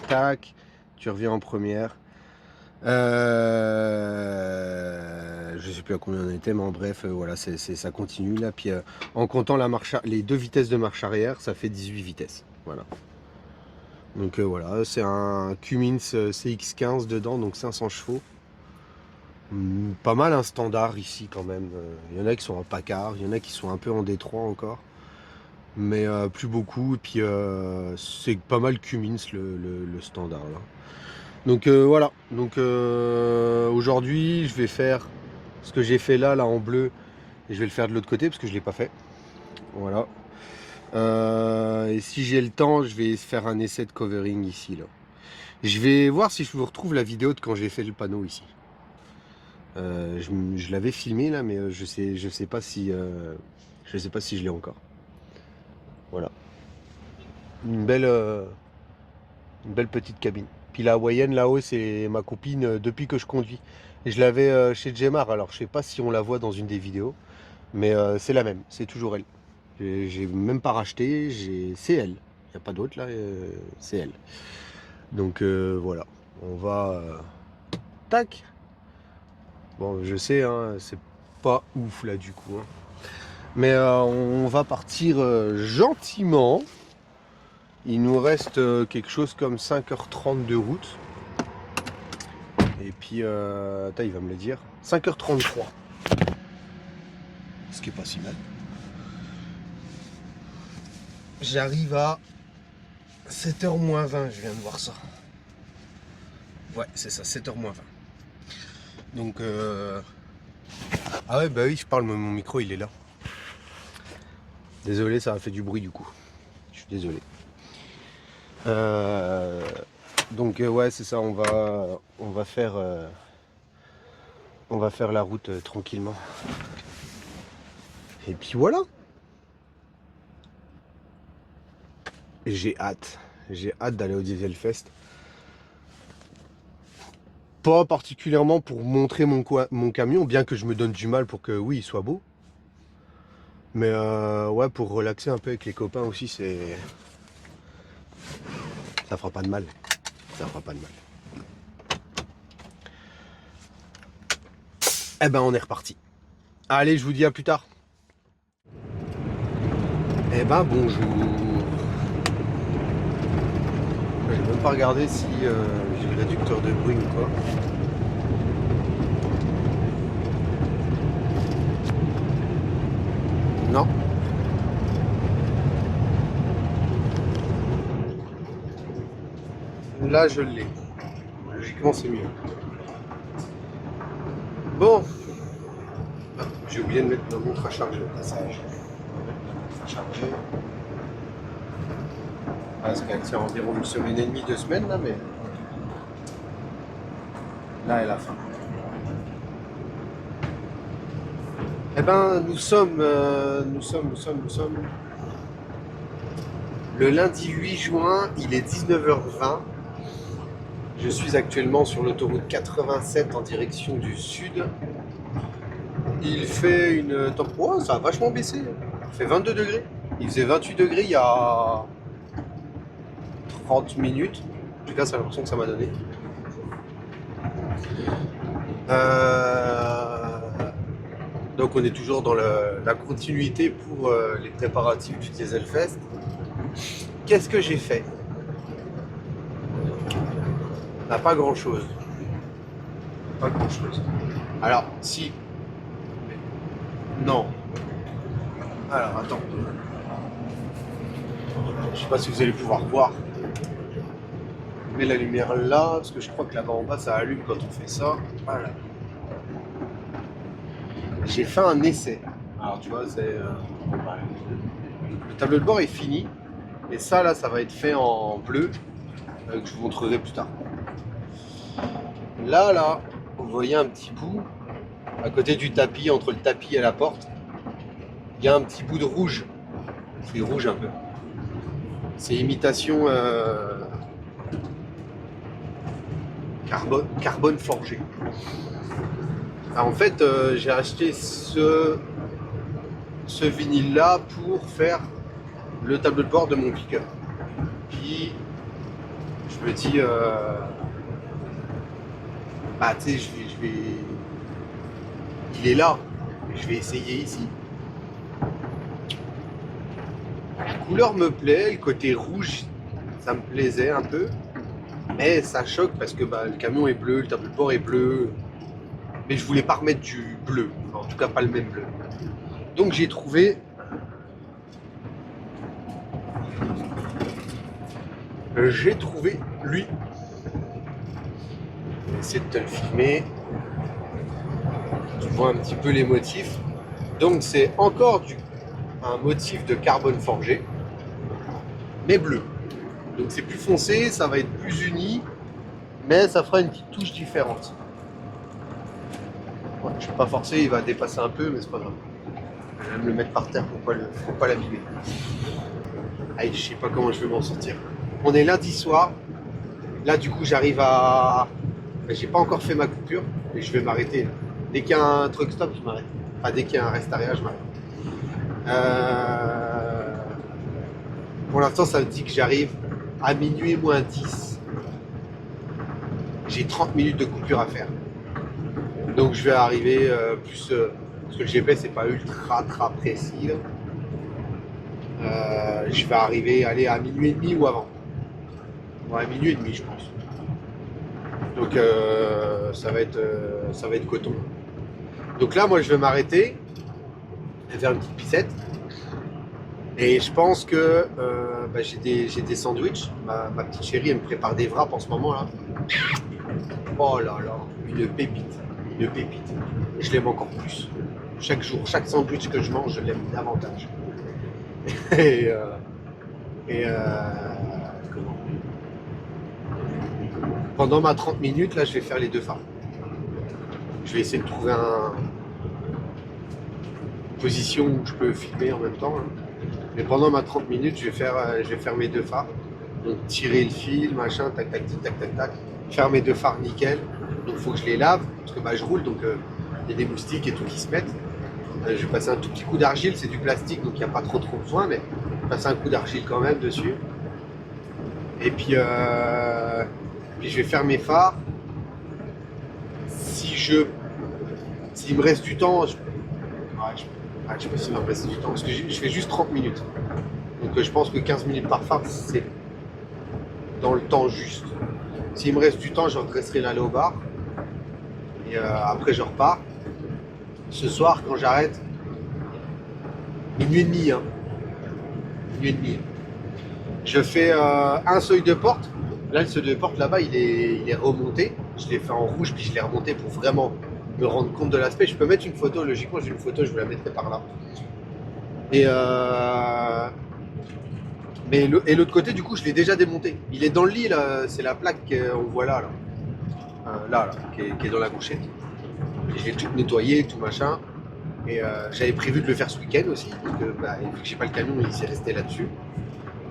tac, tu reviens en première. Je sais plus à combien on était, mais en bref, voilà, ça continue là. Puis en comptant les 2 vitesses de marche arrière, ça fait 18 vitesses. Voilà. Donc voilà, c'est un Cummins CX15 dedans, donc 500 chevaux. Pas mal un standard ici quand même. Il y en a qui sont en Packard, il y en a qui sont un peu en Détroit encore. Mais plus beaucoup. Et puis c'est pas mal Cummins le standard là. Donc voilà. Donc aujourd'hui, je vais faire ce que j'ai fait là en bleu. Et je vais le faire de l'autre côté parce que je l'ai pas fait. Voilà. Et si j'ai le temps, je vais faire un essai de covering ici là. Je vais voir si je vous retrouve la vidéo de quand j'ai fait le panneau ici. Je l'avais filmé là, mais je sais pas si je l'ai encore. Voilà. Une belle petite cabine. Puis la hawaïenne là-haut, c'est ma copine depuis que je conduis. Et je l'avais chez Gemar, alors je sais pas si on la voit dans une des vidéos, mais c'est la même, c'est toujours elle. J'ai même pas racheté, c'est elle. Il n'y a pas d'autre là, c'est elle. Donc voilà, on va... tac. Bon, je sais, hein, c'est pas ouf là du coup. Hein. Mais on va partir gentiment. Il nous reste quelque chose comme 5h30 de route. Et puis, attends, il va me le dire. 5h33. Ce qui est pas si mal. J'arrive à 7h moins 20, je viens de voir ça. Ouais, c'est ça, 7h moins 20. Donc, ah ouais, bah oui, je parle, mais mon micro, il est là. Désolé, ça a fait du bruit du coup. Je suis désolé. Donc ouais, c'est ça, on va faire la route tranquillement. Et puis voilà. J'ai hâte d'aller au Diesel Fest. Pas particulièrement pour montrer mon camion, bien que je me donne du mal pour que oui, il soit beau. Mais ouais, pour relaxer un peu avec les copains aussi, ça fera pas de mal. Ça fera pas de mal. Eh ben, on est reparti. Allez, je vous dis à plus tard. Eh ben, bonjour. J'ai même pas regardé si j'ai le réducteur de bruit ou quoi. Non. Là, je l'ai. Logiquement, c'est mieux. Bon. Ah, j'ai oublié de mettre ma montre à charger au passage. À charger. Parce qu'elle tient environ une semaine et demie, 2 semaines là, mais là, elle a faim. Eh ben, nous sommes le lundi 8 juin, il est 19h20. Je suis actuellement sur l'autoroute 87 en direction du sud. Il fait une température, oh, ça a vachement baissé. Il fait 22 degrés. Il faisait 28 degrés il y a 30 minutes. En tout cas, c'est l'impression que ça m'a donné. Donc on est toujours dans la continuité pour les préparatifs du Dieselfest. Qu'est-ce que j'ai fait? Pas grand chose. Pas grand chose. Alors, si. Non. Alors, attends. Je sais pas si vous allez pouvoir voir. Je mets la lumière là, parce que je crois que là-bas en bas, ça allume quand on fait ça. Voilà. J'ai fait un essai. Alors, tu vois, c'est... le tableau de bord est fini. Et ça, là, ça va être fait en bleu. Que je vous montrerai plus tard. Là, vous voyez un petit bout, à côté du tapis, entre le tapis et la porte, il y a un petit bout de rouge. C'est rouge un peu. C'est imitation carbone forgé. Alors, en fait, j'ai acheté ce vinyle-là pour faire le tableau de bord de mon pick-up. Puis, je me dis... bah tu sais, je vais... Il est là, je vais essayer ici. La couleur me plaît, le côté rouge, ça me plaisait un peu. Mais ça choque parce que bah, le camion est bleu, le tableau de bord est bleu. Mais je voulais pas remettre du bleu, enfin, en tout cas pas le même bleu. Donc j'ai trouvé... lui. Essayer de te le filmer. Tu vois un petit peu les motifs. Donc c'est encore un motif de carbone forgé, mais bleu. Donc c'est plus foncé, ça va être plus uni, mais ça fera une petite touche différente. Ouais, je ne vais pas forcer, il va dépasser un peu, mais c'est pas grave. Je vais me le mettre par terre pour pas l'abîmer. Allez, je sais pas comment je vais m'en sortir. On est lundi soir. Là du coup j'arrive à... J'ai pas encore fait ma coupure, mais je vais m'arrêter. Dès qu'il y a un truck stop, je m'arrête. Enfin, dès qu'il y a un rest area, je m'arrête. Pour l'instant, ça me dit que j'arrive à minuit moins 10. J'ai 30 minutes de coupure à faire. Donc, je vais arriver plus... parce que le GPS n'est pas ultra précis. Je vais arriver à minuit et demi ou avant. Ouais, minuit et demi, je pense. Donc ça va être coton. Donc là, moi, je vais m'arrêter et faire une petite pissette. Et je pense que j'ai des sandwichs. Ma petite chérie, elle me prépare des wraps en ce moment là. Oh là là, une pépite. Je l'aime encore plus. Chaque jour, chaque sandwich que je mange, je l'aime davantage. Comment ? Pendant ma 30 minutes, là, je vais faire les 2 phares. Je vais essayer de trouver une position où je peux filmer en même temps. Hein. Mais pendant ma 30 minutes, je vais faire mes 2 phares. Donc tirer le fil, machin, tac. Faire mes 2 phares nickel. Donc il faut que je les lave, parce que je roule, donc il y a des moustiques et tout qui se mettent. Je vais passer un tout petit coup d'argile, c'est du plastique donc il n'y a pas trop besoin, mais je vais passer un coup d'argile quand même dessus. Et puis je vais faire mes phares. S'il me reste du temps, je sais pas s'il me reste du temps, parce que je fais juste 30 minutes. Donc je pense que 15 minutes par phare, c'est dans le temps juste. S'il me reste du temps, je redresserai l'aller au bar. Et après, je repars. Ce soir, quand j'arrête, minuit et demi. Minuit et demi. Je fais un seuil de porte. Là, le seuil de porte, là-bas, il est remonté. Je l'ai fait en rouge, puis je l'ai remonté pour vraiment me rendre compte de l'aspect. Je peux mettre une photo, logiquement, j'ai une photo, je vous la mettrai par là. Et l'autre côté, du coup, je l'ai déjà démonté. Il est dans le lit, là. C'est la plaque qu'on voit là. Qui est dans la couchette. Je l'ai tout nettoyé, tout machin. Et j'avais prévu de le faire ce week-end aussi, parce que vu que j'ai pas le camion, il s'est resté là-dessus.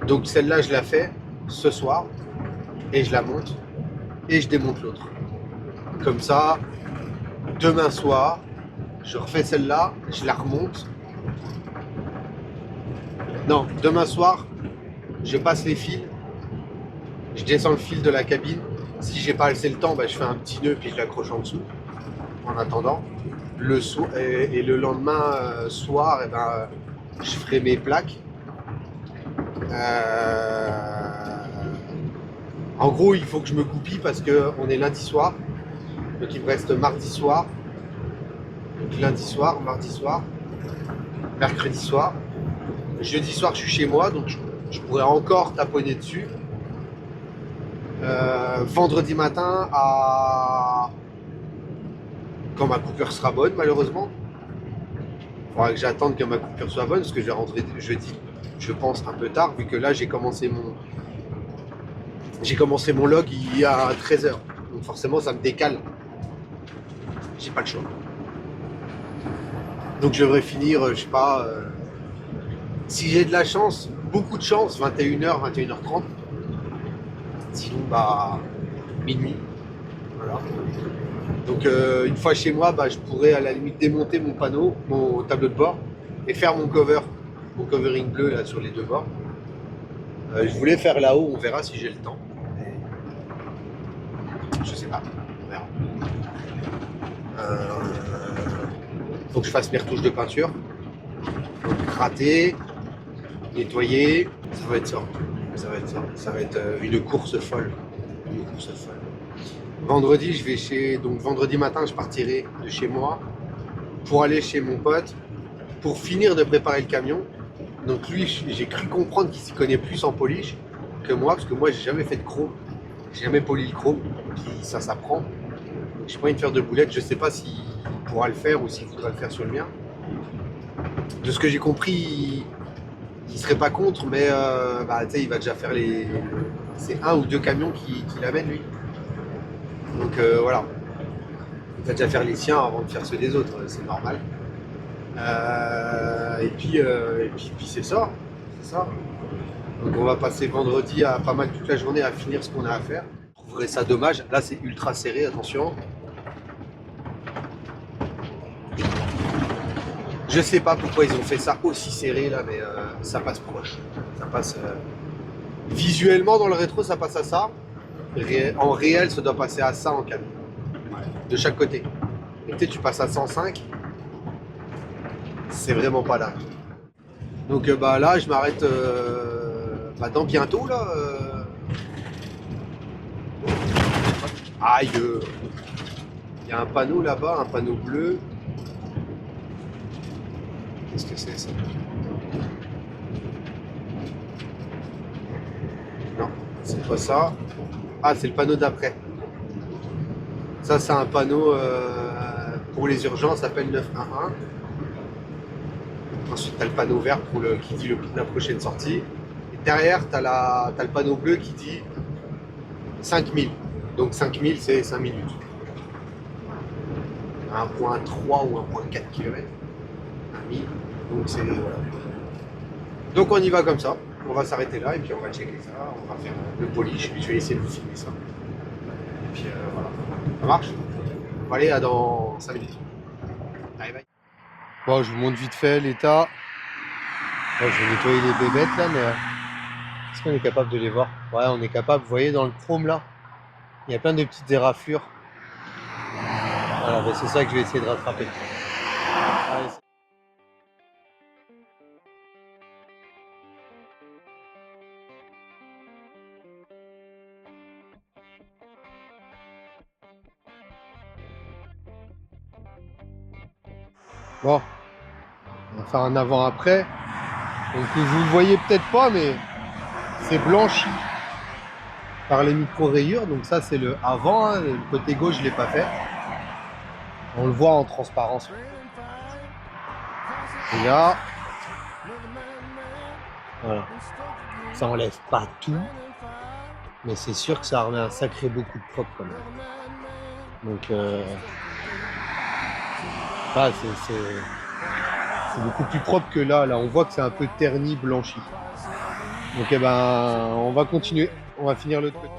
Donc celle-là, je la fais ce soir, et je la monte, et je démonte l'autre. Comme ça, demain soir, je refais celle-là, je la remonte. Non, demain soir, je passe les fils, je descends le fil de la cabine. Si j'ai pas assez le temps, je fais un petit nœud puis je l'accroche en dessous. En attendant, et le lendemain soir, je ferai mes plaques. En gros, il faut que je me goupille parce qu'on est lundi soir. Donc il me reste mardi soir. Donc lundi soir, mardi soir, mercredi soir. Jeudi soir, je suis chez moi, donc je pourrais encore taponner dessus. Vendredi matin, quand ma coupure sera bonne, malheureusement. Il faudra que j'attende que ma coupure soit bonne, parce que je vais rentrer jeudi, je pense, un peu tard, vu que là, j'ai commencé mon log il y a 13h. Donc forcément, ça me décale. J'ai pas le choix. Donc je devrais finir, je sais pas, si j'ai de la chance, beaucoup de chance, 21h, 21h30. Sinon, minuit. Voilà. Donc une fois chez moi, je pourrais à la limite démonter mon panneau, mon tableau de bord, et faire mon covering bleu là sur les deux bords. Je voulais faire là-haut, on verra si j'ai le temps. Je sais pas, on verra. Faut que je fasse mes retouches de peinture. Donc gratter, nettoyer, ça va être ça. Ça va être une course folle. Vendredi, vendredi matin, je partirai de chez moi pour aller chez mon pote pour finir de préparer le camion. Donc lui, j'ai cru comprendre qu'il s'y connaît plus en polish que moi, parce que moi, j'ai jamais fait de chrome. J'ai jamais poli le chrome, puis ça s'apprend. J'ai pas envie de faire de boulettes, je sais pas s'il pourra le faire ou s'il voudra le faire sur le mien. De ce que j'ai compris, il serait pas contre, mais il va déjà faire c'est 1 ou 2 camions qui l'amènent lui. Donc voilà, il va déjà faire les siens avant de faire ceux des autres, c'est normal. Et puis c'est ça. Donc on va passer vendredi à pas mal toute la journée à finir ce qu'on a à faire. Je trouverais ça dommage. Là c'est ultra serré, attention. Je sais pas pourquoi ils ont fait ça aussi serré là, mais ça passe proche. Ça passe visuellement dans le rétro, ça passe à ça. En réel, ça doit passer à ça en camion. De chaque côté. Et tu passes à 105. C'est vraiment pas là. Donc là, je m'arrête dans bientôt là. Aïe. Il y a un panneau là-bas, un panneau bleu. Qu'est-ce que c'est ça? Non, c'est pas ça. Ah, c'est le panneau d'après. Ça, c'est un panneau pour les urgences, ça s'appelle 911. Ensuite, tu as le panneau vert qui dit la prochaine sortie. Et derrière, tu as le panneau bleu qui dit 5000. Donc 5000, c'est 5 minutes. 1.3 ou 1.4 km. 1000. Donc c'est voilà. Donc on y va comme ça. On va s'arrêter là et puis on va checker ça. On va faire le polish. Je vais essayer de vous filmer ça. Et puis voilà. Ça marche? On va aller dans 5 minutes. Bye bye. Bon, je vous montre vite fait l'état. Bon, je vais nettoyer les bébêtes là, mais est-ce qu'on est capable de les voir? Ouais, on est capable. Vous voyez dans le chrome là, il y a plein de petites éraflures. Voilà, bah, c'est ça que je vais essayer de rattraper. Allez, bon, on va faire un avant-après. Donc vous le voyez peut-être pas, mais c'est blanchi par les micro-rayures. Donc ça c'est le avant, hein. Le côté gauche je l'ai pas fait. On le voit en transparence. Et là, voilà. Ça enlève pas tout, mais c'est sûr que ça remet un sacré beaucoup de propre quand même. Donc là, c'est beaucoup plus propre que là. Là, on voit que c'est un peu terni, blanchi. Donc eh ben, on va continuer. On va finir l'autre côté.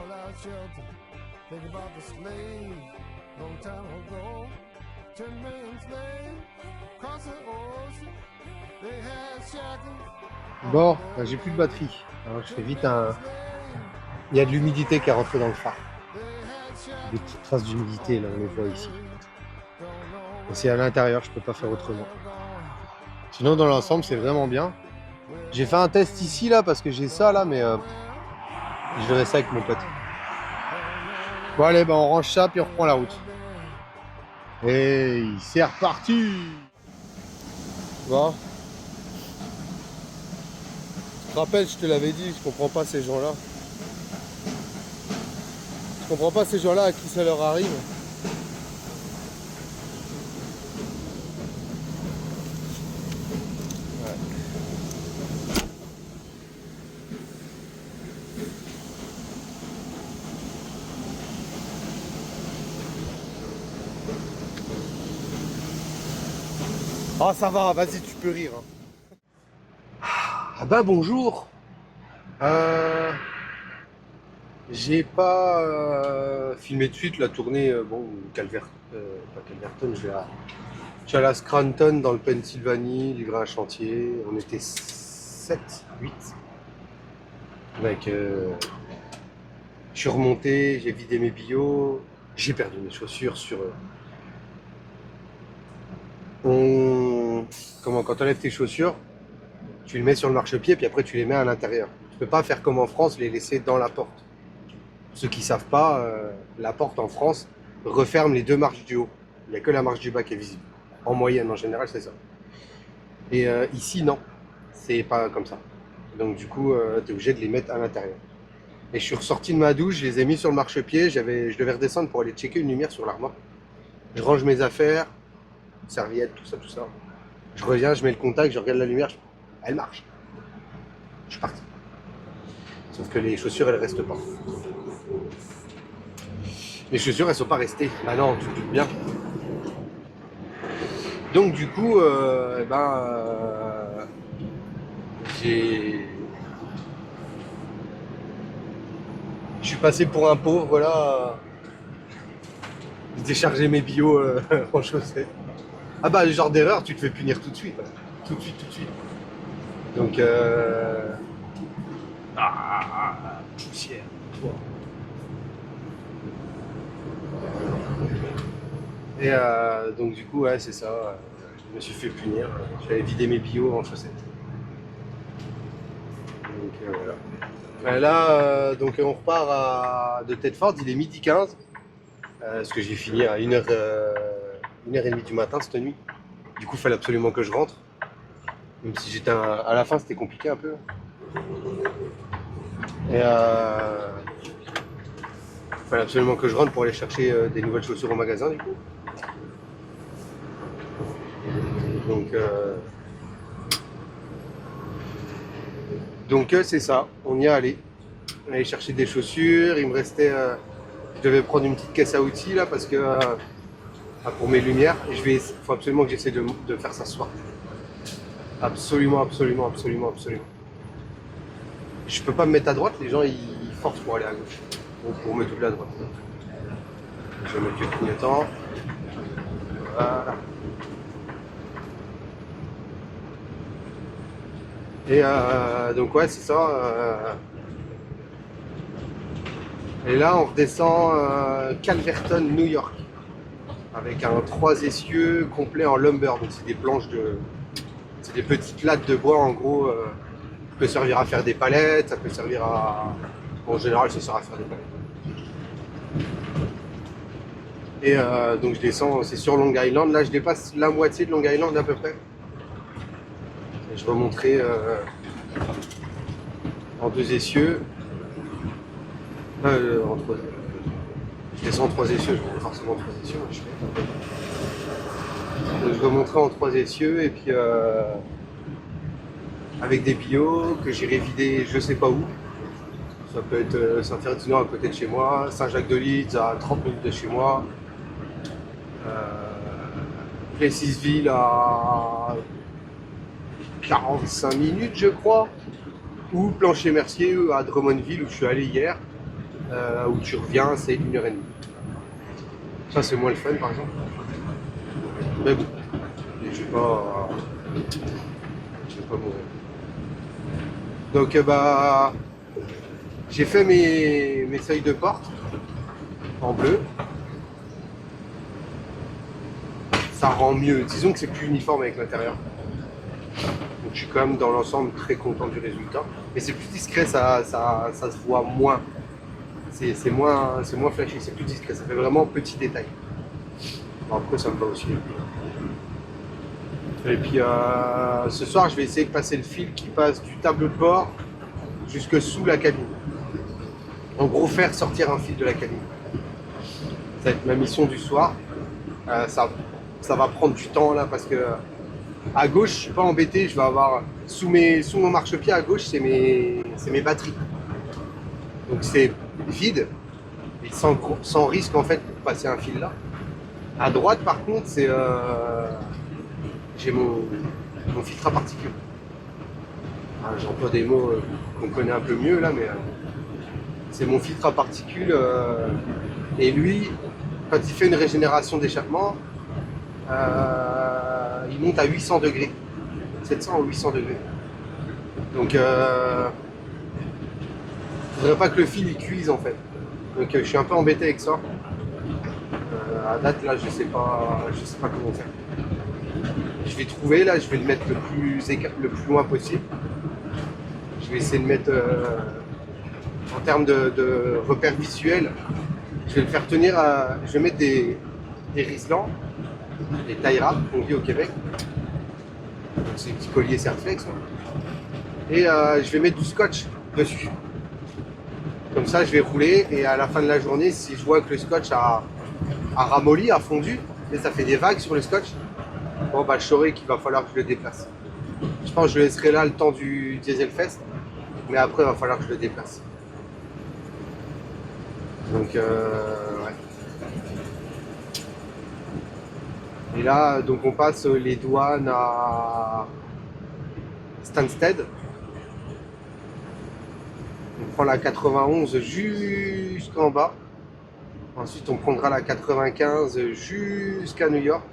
Bon, ben, j'ai plus de batterie. Alors je fais vite un... Il y a de l'humidité qui est rentrée dans le phare. Des petites traces d'humidité, là, on les voit ici. Et c'est à l'intérieur, je peux pas faire autrement. Sinon, dans l'ensemble, c'est vraiment bien. J'ai fait un test ici, là, parce que j'ai ça, là, mais je verrai ça avec mon pote. Bon, allez, ben, on range ça, puis on reprend la route. Et c'est reparti! Bon. Je te rappelle, je te l'avais dit, je comprends pas ces gens-là. Je comprends pas ces gens-là à qui ça leur arrive. Ouais. Ah ça va, vas-y tu peux rire. Ah bah bonjour. J'ai pas filmé de suite la tournée, bon, pas Calverton, je suis à la Scranton dans le Pennsylvanie, livré un chantier, on était 7, 8. Avec, je suis remonté, j'ai vidé mes billots, j'ai perdu mes chaussures sur... Quand tu enlèves tes chaussures, tu les mets sur le marchepied, puis après tu les mets à l'intérieur. Tu peux pas faire comme en France, les laisser dans la porte. Ceux qui savent pas, la porte en France referme les deux marches du haut. Il n'y a que la marche du bas qui est visible. En moyenne, en général, c'est ça. Et ici, non. C'est pas comme ça. Donc du coup, tu es obligé de les mettre à l'intérieur. Et je suis ressorti de ma douche, je les ai mis sur le marchepied. Je devais redescendre pour aller checker une lumière sur l'armoire. Je range mes affaires, serviettes, tout ça. Je reviens, je mets le contact, je regarde la lumière, elle marche. Je suis parti. Sauf que les chaussures, elles restent pas. Les chaussures, elles sont pas restées. Ah non, tu te doutes bien. Donc du coup, je suis passé pour un pauvre, voilà. J'ai déchargé mes billots en chaussettes. Ah bah, le genre d'erreur, tu te fais punir tout de suite. Hein. Tout de suite. Donc, poussière. Et donc du coup, ouais, c'est ça. Je me suis fait punir. J'avais vidé mes billots en chaussettes. Donc voilà. Là, donc on repart de Tedford. Il est 12h15. Parce que j'ai fini à 1h30 du matin cette nuit. Du coup, il fallait absolument que je rentre. Même si j'étais à la fin, c'était compliqué un peu. Et il fallait absolument que je rentre pour aller chercher des nouvelles chaussures au magasin du coup. Donc c'est ça, on y est allé. On allait chercher des chaussures, il me restait... je devais prendre une petite caisse à outils là parce que... pour mes lumières, et il faut absolument que j'essaie de faire ça ce soir. Absolument. Je peux pas me mettre à droite, les gens ils forcent pour aller à gauche. Donc pour me doubler à droite. Je vais mettre le clignotant. Voilà. Et donc ouais, c'est ça. Et là, on redescend Calverton, New York, avec un 3 essieux complet en lumber. Donc c'est des planches de, c'est des petites lattes de bois en gros. Ça peut servir à faire des palettes, ça peut servir à, en général, ça sert à faire des palettes. Et donc je descends, c'est sur Long Island. Là, je dépasse la moitié de Long Island à peu près. Et je remonterai en 2 essieux. Je descends en 3 essieux, je remonte forcément en 3 essieux. Donc, je remonterai en 3 essieux et puis avec des bio que j'irai vider je sais pas où. Ça peut être Saint-Ferdinand à côté de chez moi, Saint-Jacques-de-Lydres à 30 minutes de chez moi. Plessisville à 45 minutes je crois, ou Plancher-Mercier à Drummondville où je suis allé hier, où tu reviens c'est 1h30. Ça c'est moins le fun par exemple. Mais bon, je vais pas mourir. Donc bah j'ai fait mes seuils de porte en bleu. Ça rend mieux. Disons que c'est plus uniforme avec l'intérieur. Donc je suis quand même dans l'ensemble très content du résultat. Mais c'est plus discret, ça se voit moins. C'est moins flashy, c'est plus discret. Ça fait vraiment petit détail. Bon, après ça me va aussi. Et puis ce soir je vais essayer de passer le fil qui passe du tableau de bord jusque sous la cabine. En gros faire sortir un fil de la cabine. Ça va être ma mission du soir. Ça va prendre du temps là parce que à gauche je suis pas embêté, je vais avoir sous mon marchepied à gauche c'est mes batteries. Donc c'est vide et sans risque en fait pour passer un fil là. À droite par contre c'est j'ai mon filtre à particules. J'emploie des mots qu'on connaît un peu mieux là mais c'est mon filtre à particules et lui quand il fait une régénération d'échappement il monte à 800 degrés, 700 ou 800 degrés. Donc faudrait pas que le fil il cuise en fait. Donc je suis un peu embêté avec ça. À date là je sais pas comment faire. Je vais trouver là, je vais le mettre le plus loin possible. Je vais essayer de mettre en termes de repères visuels, je vais le faire tenir à. Je vais mettre des riselants, des tie wraps qu'on dit au Québec. C'est des petits colliers Serflex. Et je vais mettre du scotch dessus. Comme ça je vais rouler et à la fin de la journée, si je vois que le scotch a ramolli, a fondu, et ça fait des vagues sur le scotch, bon bah je saurai qu'il va falloir que je le déplace. Je pense que je le laisserai là le temps du Diesel Fest, mais après il va falloir que je le déplace. Donc ouais. Et là donc on passe les douanes à Stansted. On prend la 91 jusqu'en bas. Ensuite on prendra la 95 jusqu'à New York.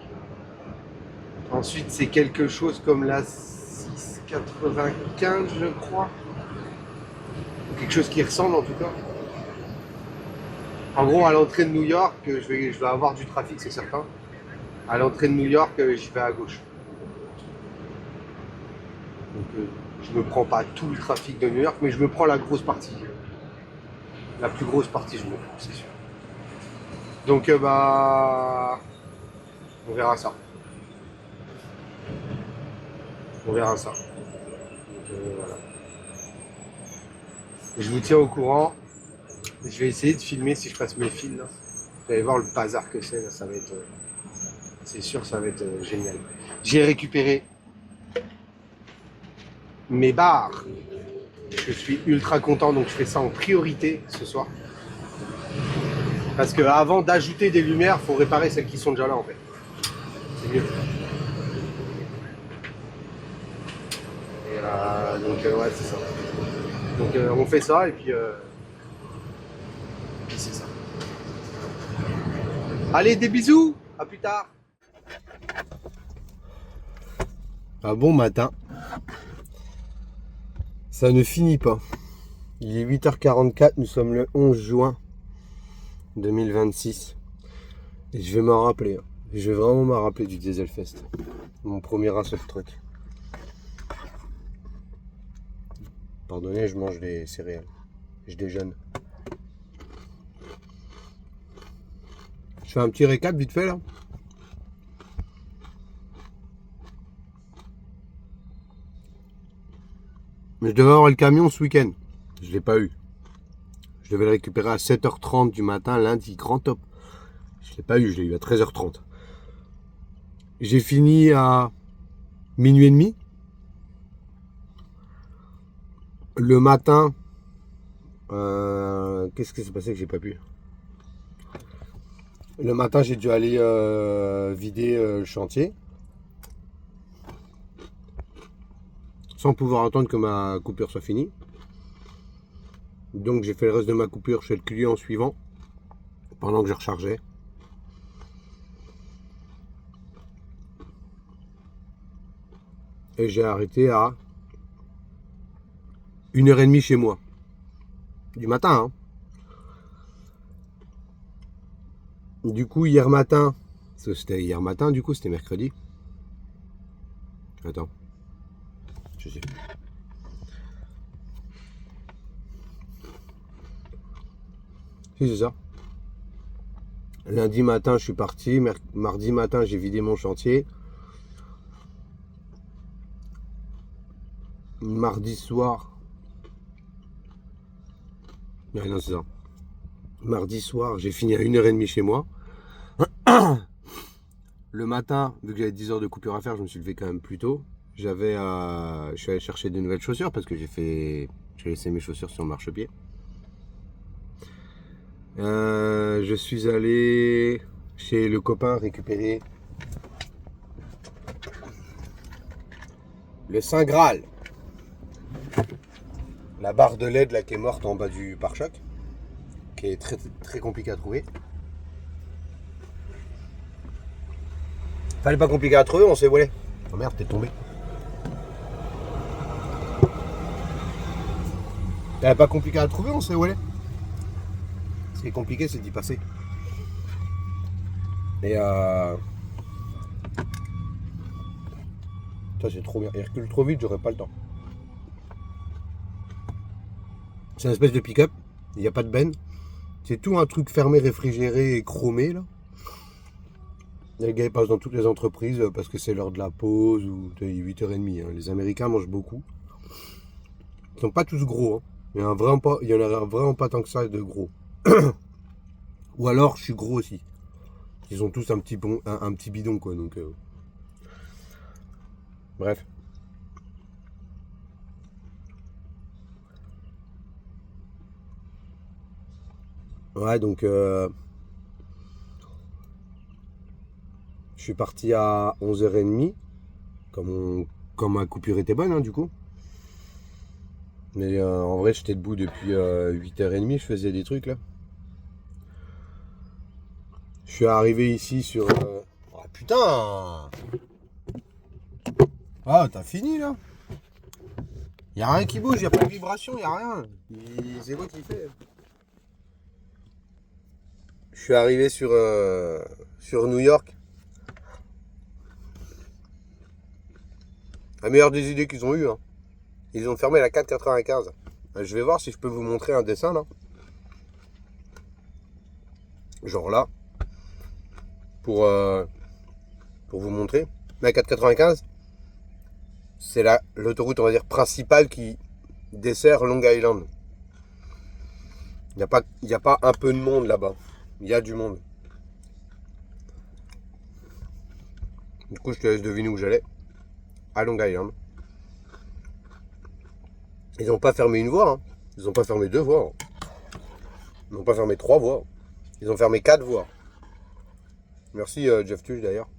Ensuite c'est quelque chose comme la 695 je crois. Quelque chose qui ressemble en tout cas. En gros à l'entrée de New York, je vais avoir du trafic c'est certain. À l'entrée de New York, je vais à gauche. Donc je me prends pas tout le trafic de New York, mais je me prends la grosse partie. La plus grosse partie je me prends, c'est sûr. Donc bah on verra ça. On verra ça. Donc, voilà. Et je vous tiens au courant. Je vais essayer de filmer si je passe mes fils là. Vous allez voir le bazar que c'est là, ça va être. C'est sûr, ça va être génial. J'ai récupéré mes barres. Je suis ultra content, donc je fais ça en priorité ce soir. Parce que avant d'ajouter des lumières, il faut réparer celles qui sont déjà là en fait. C'est mieux. Et donc ouais, c'est ça. Donc on fait ça et puis c'est ça. Allez, des bisous, à plus tard. Un bon matin. Ça ne finit pas. Il est 8h44, nous sommes le 11 juin 2026. Et je vais m'en rappeler. Je vais vraiment m'en rappeler du Dieselfest. Mon premier Assault Truck. Pardonnez, je mange des céréales. Je déjeune. Je fais un petit récap vite fait là. Mais je devais avoir le camion ce week-end. Je ne l'ai pas eu. Je devais le récupérer à 7h30 du matin, lundi, grand top. Je ne l'ai pas eu, je l'ai eu à 13h30. J'ai fini à minuit et demi. Le matin, qu'est-ce qui s'est passé que j'ai pas pu? Le matin, j'ai dû aller vider le chantier. Sans pouvoir attendre que ma coupure soit finie. Donc j'ai fait le reste de ma coupure chez le client suivant. Pendant que je rechargeais. Et j'ai arrêté à 1h30 chez moi. Du matin, hein. Du coup, hier matin, c'était hier matin, du coup, c'était mercredi. Attends. Je sais. Si, c'est ça. Lundi matin, je suis parti. Mardi matin, j'ai vidé mon chantier. Mardi soir. Non, c'est ça. Mardi soir, j'ai fini à 1h30 chez moi. Le matin, vu que j'avais 10 heures de coupure à faire, je me suis levé quand même plus tôt. Je suis allé chercher de nouvelles chaussures parce que j'ai laissé mes chaussures sur le marchepied. Je suis allé chez le copain récupérer le Saint Graal. La barre de LED là qui est morte en bas du pare-choc, qui est très, très compliqué à trouver. Fallait pas compliqué à trouver, on sait où elle est. Oh merde, t'es tombé. Fallait pas compliqué à trouver, on sait où elle est. Ce qui est compliqué, c'est d'y passer. Et ça c'est trop bien. Il recule trop vite, j'aurais pas le temps. C'est une espèce de pick-up. Il n'y a pas de benne. C'est tout un truc fermé, réfrigéré et chromé là. Les gars ils passent dans toutes les entreprises parce que c'est l'heure de la pause ou 8h30. Hein. Les Américains mangent beaucoup. Ils sont pas tous gros. Hein. Il y en a vraiment pas tant que ça de gros. Ou alors je suis gros aussi. Ils ont tous un petit bidon quoi. Donc bref. Ouais donc je suis parti à 11h30. Comme ma coupure était bonne hein, du coup. Mais en vrai j'étais debout depuis 8h30, je faisais des trucs là. Je suis arrivé ici sur... Oh putain! Ah t'as fini là? Y'a rien qui bouge, y'a pas de vibration, y'a rien. C'est quoi qui fait? Je suis arrivé sur New York. La meilleure des idées qu'ils ont eues. Hein. Ils ont fermé la 4,95. Je vais voir si je peux vous montrer un dessin là. Genre là. Pour vous montrer. La 4,95. C'est l'autoroute, on va dire, principale qui dessert Long Island. Il n'y a pas un peu de monde là-bas. Il y a du monde. Du coup, je te laisse deviner où j'allais. À Long Island. Ils n'ont pas fermé une voie. Hein. Ils n'ont pas fermé 2 voies. Ils n'ont pas fermé 3 voies. Ils ont fermé 4 voies. Merci Jeff Tuch d'ailleurs.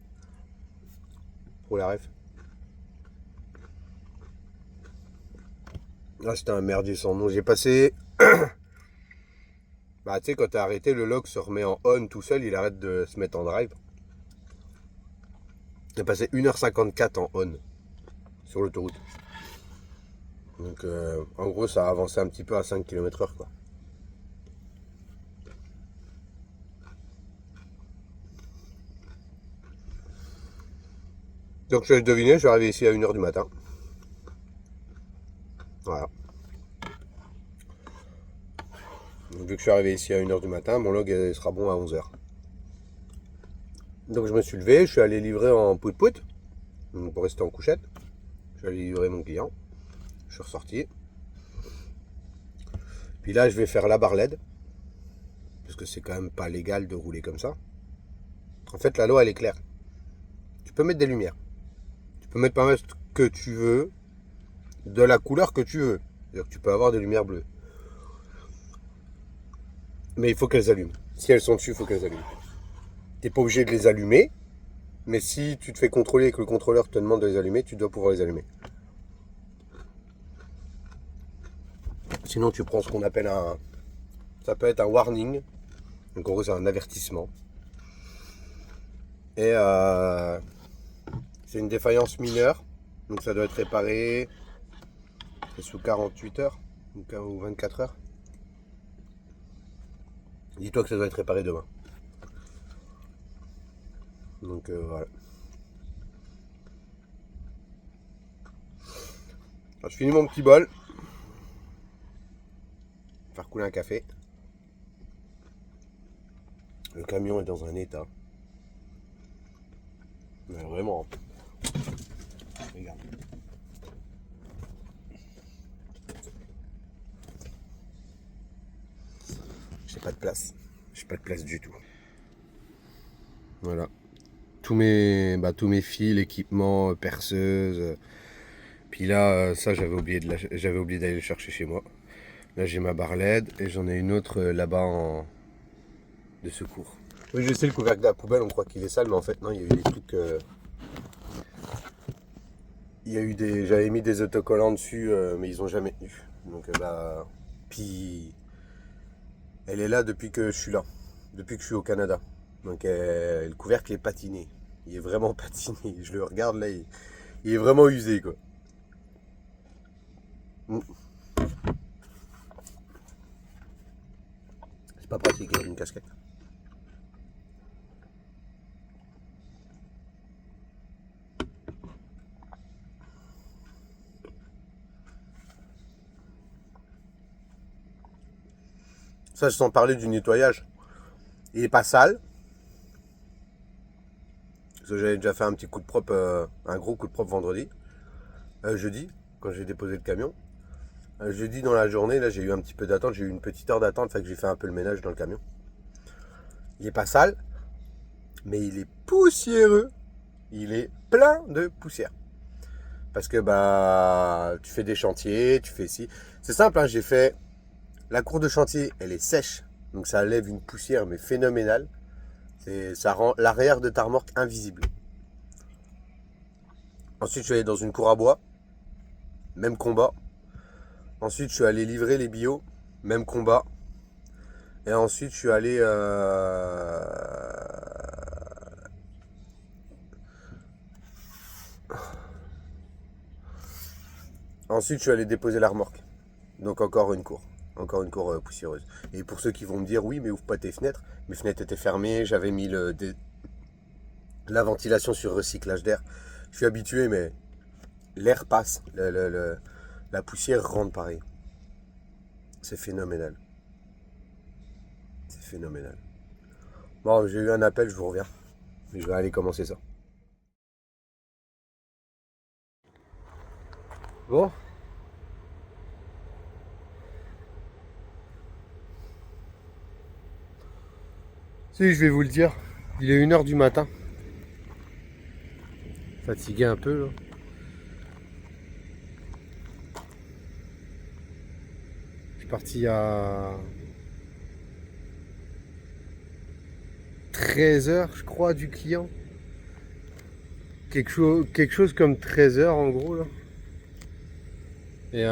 Pour la ref. Là, c'était un merdier sans nom. J'ai passé... Bah, tu sais, quand t'as arrêté, le lock se remet en on tout seul. Il arrête de se mettre en drive. J'ai passé 1h54 en on. Sur l'autoroute. Donc en gros ça a avancé un petit peu à 5 km/h quoi. Donc je vais deviner, je vais arriver ici à 1h du matin. Voilà. Donc, vu que je suis arrivé ici à 1h du matin, mon log sera bon à 11h. Donc je me suis levé, je suis allé livrer en pout-pout, pour rester en couchette. Je suis allé livrer mon client. Je suis ressorti. Puis là je vais faire la barre LED. Parce que c'est quand même pas légal de rouler comme ça. En fait la loi elle est claire. Tu peux mettre des lumières. Tu peux mettre pas mal ce que tu veux, de la couleur que tu veux. C'est-à-dire que tu peux avoir des lumières bleues. Mais il faut qu'elles allument. Si elles sont dessus, il faut qu'elles allument. Tu n'es pas obligé de les allumer. Mais si tu te fais contrôler et que le contrôleur te demande de les allumer, tu dois pouvoir les allumer. Sinon tu prends ce qu'on appelle un... Ça peut être un warning. Donc en gros c'est un avertissement. Et c'est une défaillance mineure. Donc ça doit être réparé sous 48 heures ou 24 heures. Dis-toi que ça doit être réparé demain. Donc voilà. Alors, je finis mon petit bol. Faire couler un café. Le camion est dans un état. Mais vraiment. Regarde. J'ai pas de place. J'ai pas de place du tout. Voilà. Tous mes fils, l'équipement, perceuse. Puis là, ça j'avais oublié d'aller le chercher chez moi. Là j'ai ma barre LED et j'en ai une autre là-bas de secours. Oui, je sais, le couvercle de la poubelle, on croit qu'il est sale, mais en fait non, il y a eu des trucs. J'avais mis des autocollants dessus, mais ils ont jamais tenu. Donc bah, puis elle est là depuis que je suis là, depuis que je suis au Canada. Donc le couvercle est patiné. Il est vraiment patiné. Je le regarde là, il est vraiment usé quoi. C'est pas pratique avec une casquette. Ça, sans parler du nettoyage. Il est pas sale. Parce que j'avais déjà fait un petit coup de propre, un gros coup de propre vendredi. Jeudi, quand j'ai déposé le camion. Jeudi dans la journée, là j'ai eu un petit peu d'attente, j'ai eu une petite heure d'attente, fait que j'ai fait un peu le ménage dans le camion. Il est pas sale, mais il est poussiéreux. Il est plein de poussière. Parce que bah tu fais des chantiers, tu fais ci. C'est simple, hein, j'ai fait la cour de chantier, elle est sèche, donc ça lève une poussière mais phénoménale. Ça rend l'arrière de ta remorque invisible. Ensuite je suis allé dans une cour à bois, même combat. Ensuite je suis allé livrer les bio, même combat. Et ensuite je suis allé déposer la remorque. Donc encore une cour poussiéreuse. Et pour ceux qui vont me dire oui mais ouvre pas tes fenêtres, mes fenêtres étaient fermées, j'avais mis la ventilation sur recyclage d'air. Je suis habitué mais l'air passe, la poussière rentre pareil. C'est phénoménal. C'est phénoménal. Bon, j'ai eu un appel, je vous reviens. Je vais aller commencer ça. Bon. Si, je vais vous le dire. Il est 1h du matin. Fatigué un peu, là. Je suis parti à 13h, je crois, du client. Quelque chose comme 13h, en gros, là. Et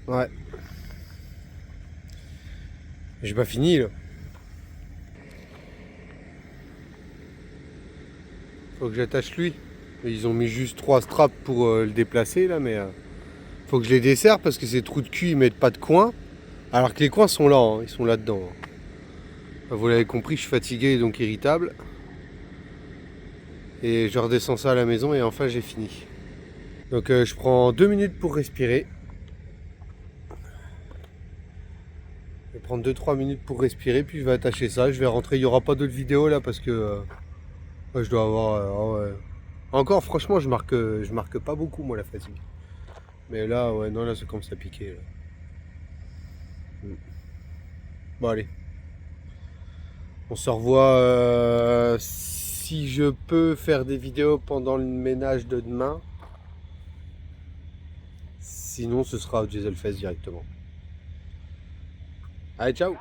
ouais. J'ai pas fini, là. Faut que j'attache lui. Et ils ont mis juste 3 straps pour le déplacer là, mais faut que je les desserre parce que ces trous de cul ils mettent pas de coin. Alors que les coins sont là, hein, ils sont là-dedans. Vous l'avez compris, je suis fatigué donc irritable. Et je redescends ça à la maison et enfin j'ai fini. Donc je prends 2 minutes pour respirer. Je vais prendre 2-3 minutes pour respirer, puis je vais attacher ça. Je vais rentrer, il n'y aura pas d'autres vidéos là parce que je dois avoir... ouais. Encore franchement je marque pas beaucoup moi la fatigue. Mais là, ouais, non là c'est comme ça piquer. Bon allez. On se revoit si je peux faire des vidéos pendant le ménage de demain. Sinon, ce sera au Dieselfest directement. Allez, ciao!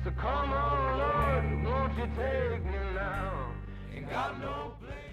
So come on, Lord, won't you take me now? Ain't got no place.